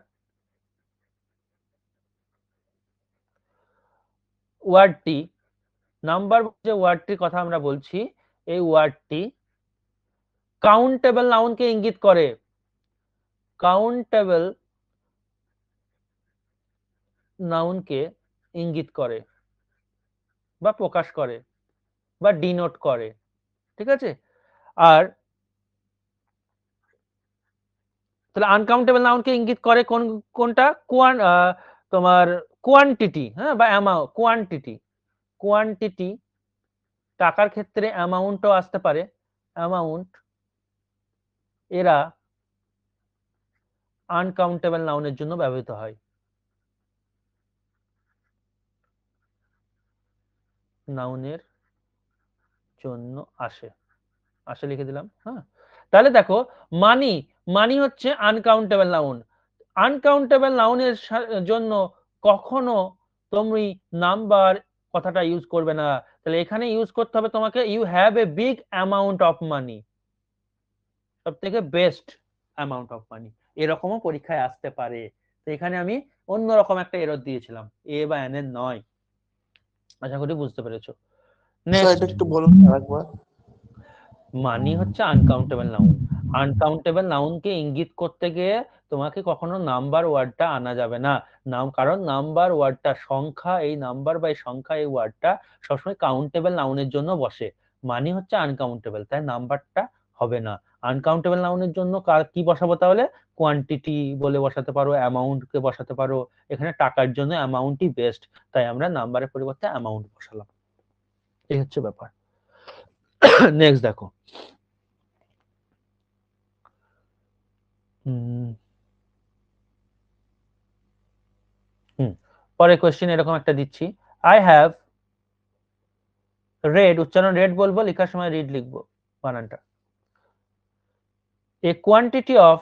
ওয়ার্ডটি, নাম্বার যে ওয়ার্ডটির কথা আমরা বলছি, এই ওয়ার্ডটি কাউন্টেবল নাউনকে ইঙ্গিত করে, কাউন্টেবল নাউনকে ইঙ্গিত করে বা প্রকাশ করে বা ডিনোট করে, ঠিক আছে। আর তাহলে আনকাউন্টেবল নাউনকে ইঙ্গিত করে কোনটা, তোমার কোয়ান্টিটি, হ্যাঁ বা অ্যামাউন্ট, কোয়ান্টিটি, কোয়ান্টিটি, টাকার ক্ষেত্রে অ্যামাউন্টও আসতে পারে, অ্যামাউন্ট, এরা আনকাউন্টেবল নাউনের জন্য ব্যবহৃত হয়, নাউনের জন্য আসে, আসে লিখে দিলাম। হ্যাঁ তাহলে দেখো মানি, মানি হচ্ছে আনকাউন্টেবল নাউন, আনকাউন্টেবল নাউনের জন্য কখনো তুমি নাম্বার কথাটা ইউজ করবে না, তাহলে এখানে ইউজ করতে হবে তোমাকে you have a big amount of money, সব থেকে বেস্ট অ্যামাউন্ট অফ মানি, এরকমও পরীক্ষায় আসতে পারে। তো এখানে আমি অন্যরকম একটা এরর দিয়েছিলাম, এ বা এন এর নয়। আশা করি বুঝতে পেরেছো। স্যার নেক্সট, এটা একটু বলুন আরেকবার। মানি হচ্ছে আনকাউন্টেবল নাউন, আনকাউন্টেবল নাউনকে ইঙ্গিত করতে গিয়ে তোমাকে কখনো নাম্বার ওয়ার্ডটা আনা যাবে না, নাম, কারণ নাম্বার ওয়ার্ডটা সংখ্যা, এই নাম্বার বা সংখ্যা এই ওয়ার্ডটা সবসময় কাউন্টেবল নাউনের জন্য বসে, মানি হচ্ছে আনকাউন্টেবল, তাই নাম্বারটা হবে না। আনকাউন্টেবল নাউনের জন্য কি বসাবো তাহলে, কোয়ান্টিটি বলে বসাতে পারো, অ্যামাউন্ট কে বসাতে পারো, এখানে টাকার জন্য অ্যামাউন্টই বেস্ট, তাই আমরা নাম্বারের পরিবর্তে অ্যামাউন্ট বসালাম, এই হচ্ছে ব্যাপার। নেক্সট দেখো, পরে কোশ্চেন এরকম একটা দিচ্ছি, আই হ্যাভ রেড উচ্চারণ রেড বলবো, লেখার সময় রিড লিখবো বানানটা। এ কোয়ান্টিটি অফ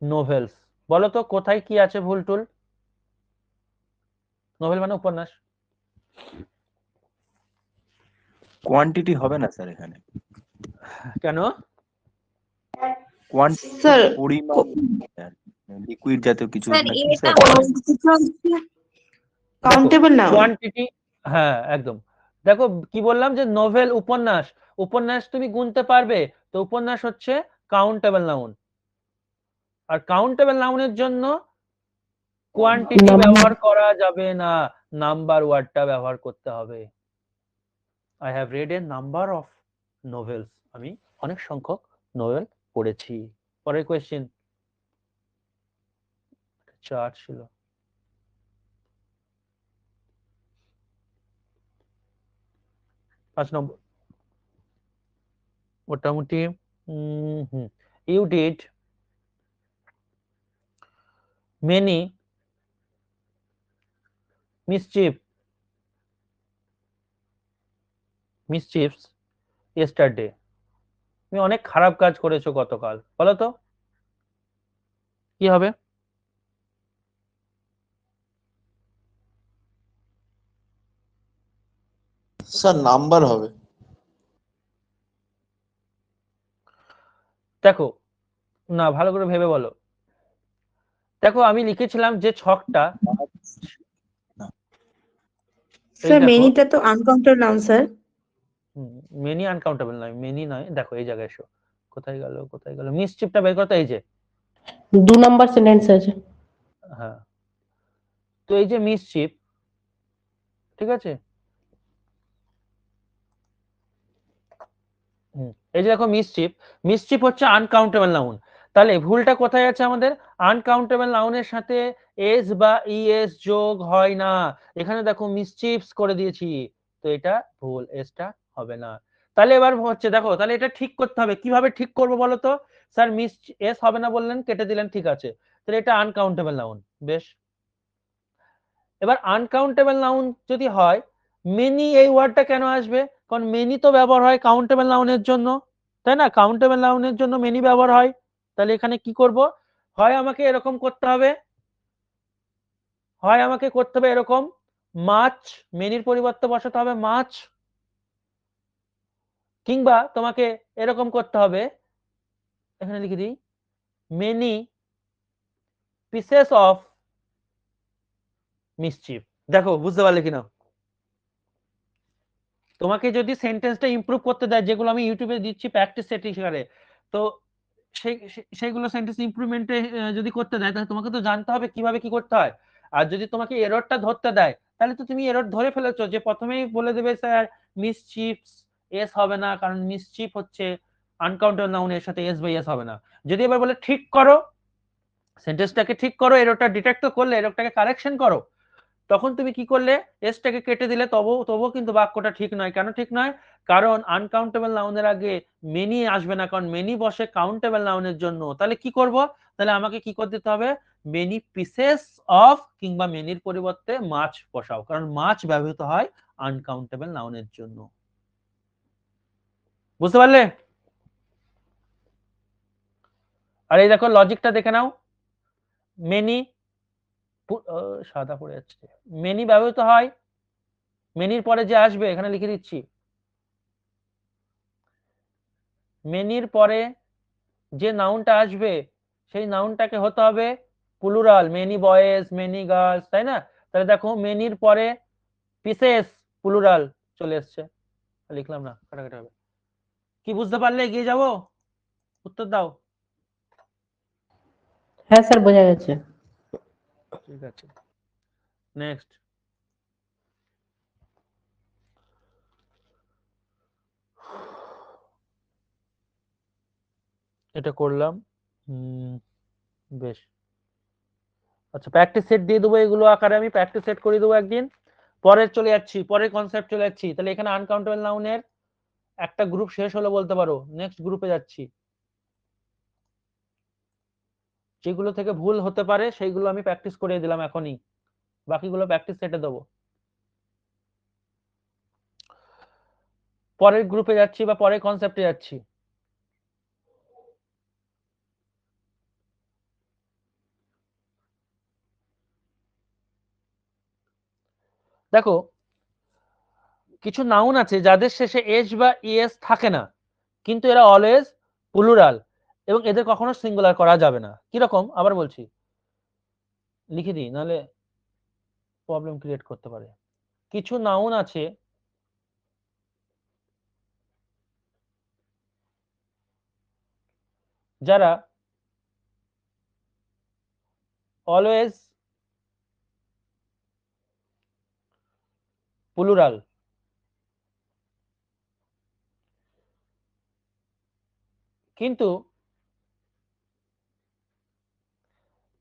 নোভেলস, বলো তো কোথায় কি আছে ভুল টুল? নোভেল মানে উপন্যাস। কোয়ান্টিটি হবে না স্যার এখানে, কেন? কোয়ান্টিটি স্যার পরিমাণ, লিকুইড জাতীয় কিছু স্যার নাকি এটা স্যার? Countable noun. কোয়ান্টিটি, হ্যাঁ একদম। দেখো কি বললাম যে নোভেল উপন্যাস, উপন্যাস তুমি গুনতে পারবে, তো উপন্যাস হচ্ছে কাউন্টেবল নাউন। আর কাউন্টেবল নাউনের জন্য কোয়ান্টিটি Number. ব্যবহার করা যাবে না, নাম্বার ওয়ার্ডটা ব্যবহার করতে হবে। I have read A number of novels, আমি অনেক সংখ্যক নোভেল পড়েছি। পরের কোয়েশ্চেন, চার ছিল। পাঁচ নম্বর মোটামুটি ইউ ডিড মেনি মিসচিফস ইয়েস্টারডে, তুমি অনেক খারাপ কাজ করেছো গতকাল, বলো তো কি হবে? স্যার নাম্বার হবে। দেখো না, ভালো করে ভেবে বলো। দেখো আমি লিখেছিলাম যে ছকটা, স্যার মেনিটা তো uncountable noun sir. Many uncountable নয়, মেনি নয়। দেখো এই জায়গায় এসো, কোথায় গেল কোথায় গেল, মিসচিফটা বের করতে, এই যে 2 নাম্বার সেন্টেন্স আছে। হ্যাঁ, তো এই যে মিসচিফ, ঠিক আছে, এই যে দেখো মিসচিফ, মিসচিফ হচ্ছে আনকাউন্টেবল নাউন। তাহলে ভুলটা কোথায় আছে আমাদের? আনকাউন্টেবল নাউনের সাথে এস বা ইএস যোগ হয় না। এখানে দেখো মিসচিফস করে দিয়েছি, তো এটা ভুল, এসটা হবে না। তাহলে এবার হচ্ছে দেখো, তাহলে এটা ঠিক করতে হবে। কিভাবে ঠিক করবো বলো তো? স্যার মিস এস হবে না বললেন, কেটে দিলেন, ঠিক আছে, তাহলে এটা আনকাউন্টেবল নাউন। বেশ, এবার আনকাউন্টেবল নাউন যদি হয়, মেনি এই ওয়ার্ডটা কেন আসবে? কারণ মেনি তো ব্যবহার হয় কাউন্টেবল নাউনের জন্য, তাই না? কাউন্টেবল নাউনের জন্য মেনি ব্যবহার হয়। তাহলে এখানে কি করব? হয় আমাকে এরকম করতে হবে, হয় আমাকে করতে হবে এরকম, মাছ, মেনির পরিবর্তে বসাতে হবে মাছ, কিংবা তোমাকে এরকম করতে হবে, এখানে লিখে দিই, মেনি পিসেস অফ মিসচিফ। দেখো বুঝতে পারলে কিনা? তোমাকে যদি সেন্টেন্সটা ইমপ্রুভ করতে দেয়, যেগুলো আমি ইউটিউবে দিচ্ছি প্র্যাকটিস সেট হিসেবে, তো সেইগুলো সেন্টেন্স ইমপ্রুভমেন্টে যদি করতে দেয়, তাহলে তোমাকে তো জানতে হবে কিভাবে কি করতে হয়। আর যদি তোমাকে এররটা ধরতে দেয়, তাহলে তো তুমি এরর ধরে ফেলেছো, যে প্রথমেই বলে দেবে স্যার মিসচিফস এস হবে না, কারণ মিসচিফ হচ্ছে আনকাউন্টেবল নাউন, এর সাথে এস বাই এস হবে না। যদি এবার বলে ঠিক করো, সেন্টেন্সটাকে ঠিক করো, এররটা ডিটেক্ট করলে, এররটাকে কারেকশন করো, তখন তুমি কি করলে? এসটাকে কেটে দিলে, তবুও কিন্তু বাক্যটা ঠিক নয়। কেন ঠিক নয়? কারণ আনকাউন্টেবল নাউনের আগে মেনি আসবে না, কারণ মেনি বসে কাউন্টেবল নাউনের জন্য। তাহলে কি করব? তাহলে আমাকে কি করে দিতে হবে? মেনি পিসেস অফ, কিংবা মেনির পরিবর্তে মাছ বসাও, কারণ মাছ ব্যবহৃত হয় আনকাউন্টেবল নাউনের জন্য। বুঝতে পারলে? আর এই দেখো লজিকটা দেখে নাও, মেনি সাদা পড়ে যাচ্ছে, মেনি ব্যবহৃত হয়, মেনির পরে যে আসবে, এখানে লিখে দিচ্ছি, মেনির পরে যে নাউনটা আসবে, সেই নাউনটাকে হতে হবে plural, many boys, many girls, তাই না? তাহলে দেখো মেনির পরে পিসেস, প্লুরাল চলে এসছে, লিখলাম না, কাটাকাটি হবে। কি বুঝতে পারলে? এগিয়ে যাবো, উত্তর দাও। হ্যাঁ স্যার, বোঝা গেছে। ঠিক আছে, নেক্সট। এটা করলাম, বেশ। আচ্ছা, প্র্যাকটিস সেট দিয়ে দেবো, এগুলো আকারে আমি প্র্যাকটিস সেট করে দেবো একদিন। পরে চলে যাচ্ছি, পরের কনসেপ্ট চলে যাচ্ছি। তাহলে এখানে আনকাউন্টেবল নাউনের একটা গ্রুপ শেষ হলো বলতে পারো, নেক্সট গ্রুপে যাচ্ছি। যেগুলো থেকে ভুল হতে পারে সেইগুলো আমি প্র্যাকটিস করে দিলাম এখনই। বাকিগুলো প্র্যাকটিস সেটে দেবো। পরের গ্রুপে যাচ্ছি বা পরের কনসেপ্টে যাচ্ছি। দেখো কিছু নাউন আছে যাদের শেষে এস বা ইএস থাকে না, কিন্তু এরা অলওয়েজ প্লুরাল এবং এদের কখনো সিঙ্গুলার করা যাবে না। কিরকম আবার বলছি, লিখে দিই নাহলে প্রবলেম ক্রিয়েট করতে পারে। কিছু নাউন আছে যারা অলওয়েজ প্লুরাল, কিন্তু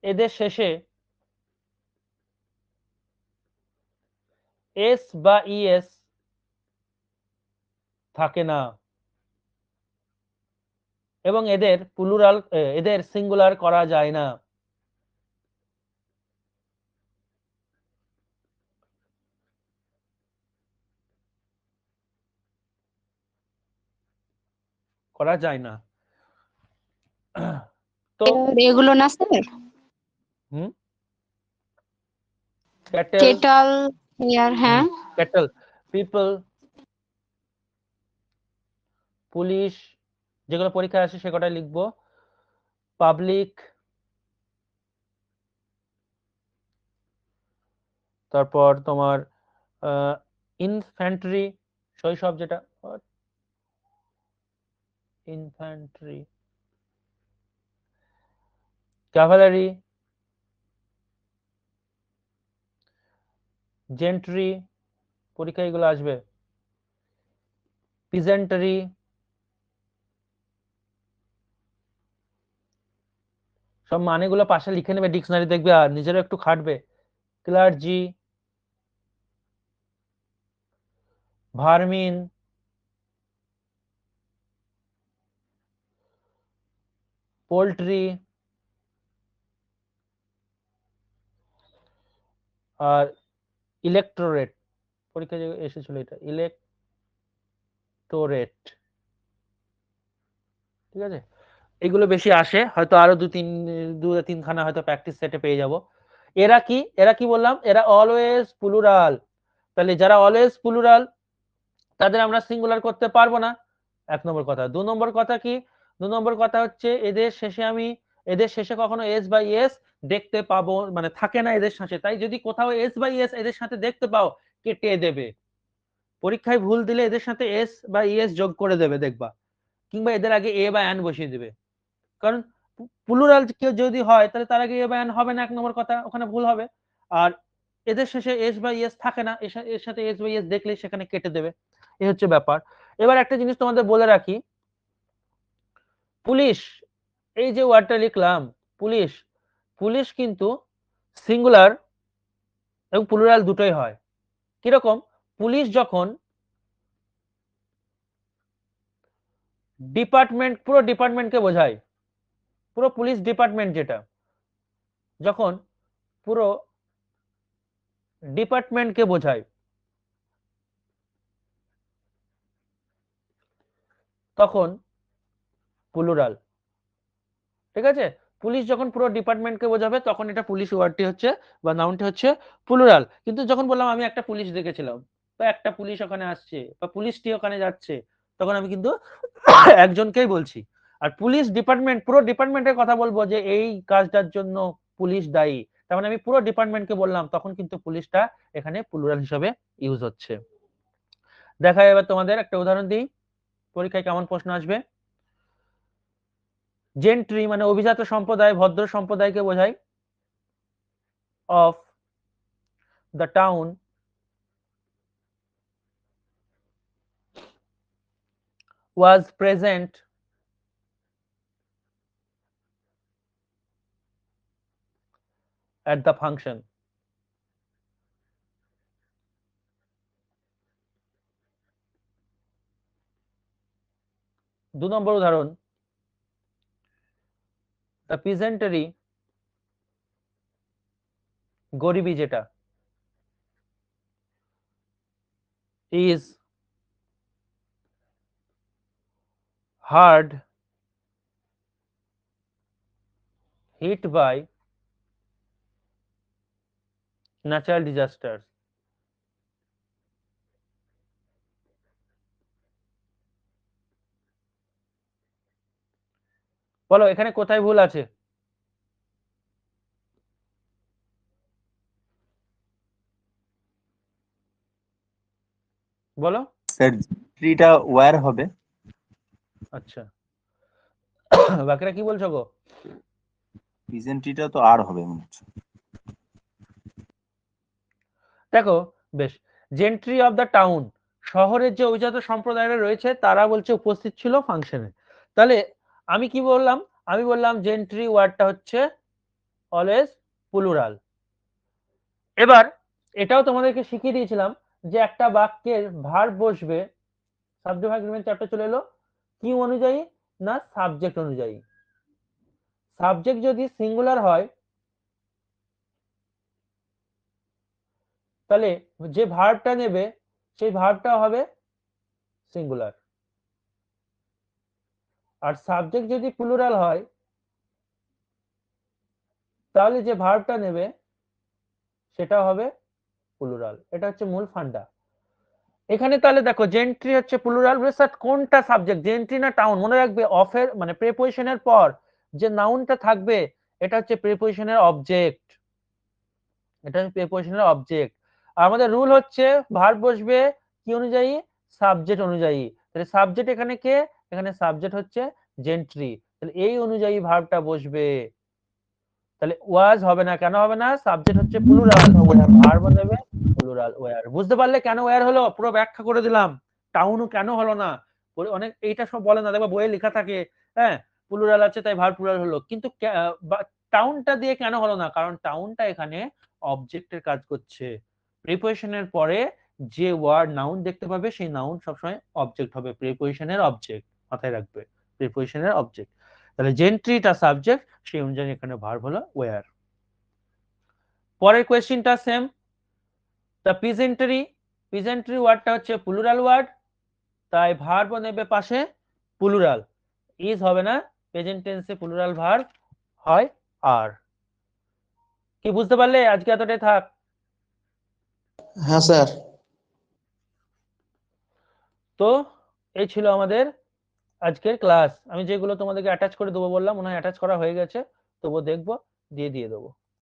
এদের শেষে এস বা ইএস থাকে না এবং এদের প্লুরাল এদের সিঙ্গুলার করা যায় না। করা যায় না। তো এগুলো না স্যার, হুম ক্যাটেল, কেটাল, হেয়ার, হ্যাঁ ক্যাটেল, পিপল, পুলিশ, যেগুলো পরীক্ষায় আসে সে কটাই লিখবো। পাবলিক, তারপর তোমার ইনফ্যান্ট্রি, শৈশব যেটা, ইনফ্যান্ট্রি, ক্যাভালারি, জেন্ট্রি, পরীক্ষায় এগুলো আসবে। পিজেন্টারি, সব মানেগুলো পাশে লিখে নেবে ডিকশনারি দেখবে আর নিজেরও একটু খাটবে। ক্লার্জি, ভার্মিন, পোল্ট্রি, আর ইলেকটোরেট, পরীক্ষা এসেছিল এটা, ইলেকটোরেট। ঠিক আছে, এগুলো বেশি আসে, হয়তো আরো দু তিনখানা হয়তো প্র্যাকটিস সেটে পেয়ে যাব। এরা কি, এরা কি বললাম, এরা অলওয়েজ প্লুরাল। তাহলে যারা অলওয়েজ প্লুরাল তাদের আমরা সিঙ্গুলার করতে পারবো না, এক নম্বর কথা। দু নম্বর কথা কি, দু নম্বর কথা হচ্ছে এদের শেষে কখনো এস বা ইএস দেখতে পাবো, মানে থাকে না এদের সাথে। তাই যদি কোথাও এস বা ইএস এদের সাথে দেখতে পাও, কেটে দেবে। পরীক্ষায় ভুল দিলে এদের সাথে এস বা ইএস যোগ করে দেবে দেখবা, কিংবা এদের আগে এ বা এন বসিয়ে দিবে। কারণ প্লুরাল কেউ যদি হয় তাহলে তার আগে এ বা এন হবে না, এক নম্বর কথা, ওখানে ভুল হবে। আর এদের শেষে এস বা ইএস থাকে না, এর সাথে এস বা ইএস দেখলে সেখানে কেটে দেবে। এই হচ্ছে ব্যাপার। এবার একটা জিনিস তোমাদের বলে রাখি, পুলিশ, এই যে ওয়ার্ডটা লিখলাম পুলিশ, পুলিশ কিন্তু সিঙ্গুলার এবং প্লুরাল দুটোই হয়। কিরকম, পুলিশ যখন ডিপার্টমেন্ট, পুরো ডিপার্টমেন্টকে বোঝায়, পুরো পুলিশ ডিপার্টমেন্ট যেটা, যখন পুরো ডিপার্টমেন্টকে বোঝায় তখন প্লুরাল। ঠিক আছে, পুলিশ যখন পুরো ডিপার্টমেন্টকে বোঝাবে তখন এটা পুলিশ ওয়ার্ডটি হচ্ছে বা নাউনটি হচ্ছে প্লুরাল। কিন্তু যখন বললাম আমি একটা পুলিশ দেখেছিলাম বা একটা পুলিশ ওখানে আসছে বা পুলিশটি ওখানে যাচ্ছে, তখন আমি কিন্তু একজনকেই বলছি। আর পুলিশ ডিপার্টমেন্ট, পুরো ডিপার্টমেন্টের কথা বলবো যে এই কাজটার জন্য পুলিশ দায়ী, তার মানে আমি পুরো ডিপার্টমেন্টকে বললাম, তখন কিন্তু পুলিশটা এখানে প্লুরাল হিসেবে ইউজ হচ্ছে। দেখা এবার তোমাদের একটা উদাহরণ দিই, পরীক্ষায় কেমন প্রশ্ন আসবে। জেন্ট্রি মানে অভিজাত সম্প্রদায়, ভদ্র সম্প্রদায়কে বোঝায়। Of the town was present at the function. দু নম্বর উদাহরণ, the peasantry, গরিবি যেটা, is hard hit by natural disasters. বলো এখানে কোথায় ভুল আছে? বলো। স্যার জিট্রিটা ওয়্যার হবে। আচ্ছা বাকিরা কি বলছো গো? পিজেন্ট্রিটা তো আর হবে মনে হচ্ছে। দেখো বেশ, জেন্ট্রি অফ দ্য টাউন, শহরের যে অভিজাত সম্প্রদায়রা রয়েছে তারা বলছে উপস্থিত ছিল ফাংশনে। তাহলে আমি কি বললাম? আমি বললাম জেন্ট্রি ওয়ার্ডটা হচ্ছে অলওয়েজ প্লুরাল। এবার এটাও তোমাদেরকে শিখিয়ে দিয়েছিলাম যে একটা বাক্যের ভার্ব বসবে, সাবজেক্ট এগ্রিমেন্ট চ্যাপ্টার চলে এলো, কি অনুযায়ী? না সাবজেক্ট অনুযায়ী। সাবজেক্ট যদি সিঙ্গুলার হয় তাহলে যে ভার্বটা নেবে সেই ভার্বটা হবে সিঙ্গুলার, আর সাবজেক্ট যদি প্লুরাল হয় তাহলে যে ভার্বটা নেবে সেটা হবে প্লুরাল। এটা হচ্ছে মূল ফান্ডা এখানে। তাহলে দেখো জেন্ট্রি হচ্ছে প্লুরাল, কোনটা সাবজেক্ট, জেন্ট্রি না টাউন? মনে রাখবে অফের মানে প্রিপোজিশনের পর যে নাউনটা থাকবে এটা হচ্ছে প্রিপোজিশনের অবজেক্ট, এটা হচ্ছে প্রিপোজিশনের অবজেক্ট। আর আমাদের রুল হচ্ছে ভার্ব বসবে কি অনুযায়ী? সাবজেক্ট অনুযায়ী। তাহলে সাবজেক্ট এখানে কে? এখানে সাবজেক্ট হচ্ছে জেন্ট্রি, তাহলে এই অনুযায়ী ভার্বটা বসবে। তাহলে ওয়াজ হবে না, কেন হবে না? সাবজেক্ট হচ্ছে প্লুরাল, ভার্ব নেবে প্লুরাল ওয়্যার। বুঝতে পারলে কেন ওয়্যার হলো? পুরো ব্যাখ্যা করে দিলাম। টাউনও কেন হলো না, অনেক এইটা সব বলে না, দেখবা বইয়ে লেখা থাকে হ্যাঁ প্লুরাল আছে তাই ভার্ব প্লুরাল হলো, কিন্তু টাউনটা দিয়ে কেন হলো না? কারণ টাউনটা এখানে অবজেক্টের কাজ করছে। প্রিপোজিশনের পরে যে ওয়ার্ড নাউন দেখতে পাবে সেই নাউন সবসময় অবজেক্ট হবে, প্রিপোজিশনের অবজেক্ট, মাথায় রাখবে প্রিপোজিশনের অবজেক্ট। তাহলে জেন্ট্রিটা সাবজেক্ট, সেই অনুযায়ী এখানে ভার্ব হলো ওয়্যার। পরের কোয়েশ্চেনটা সেম, দ্য পিজেন্ট্রি ওয়ার্ডটা হচ্ছে প্লুরাল ওয়ার্ড, তাই ভার্ব নেবে পাশে প্লুরাল, ইজ হবে না, প্রেজেন্ট টেন্সে প্লুরাল ভার্ব হয় আর। কি বুঝতে পারলে? আজকে এতটাই থাক। হ্যাঁ স্যার। তো এই ছিল আমাদের আজকের ক্লাস। আমি যেগুলো তোমাদেরকে অ্যাটাচ করে দেবো বললাম, মনে হয় অ্যাটাচ করা হয়ে গেছে, তবুও দেখবো, দিয়ে দেবো।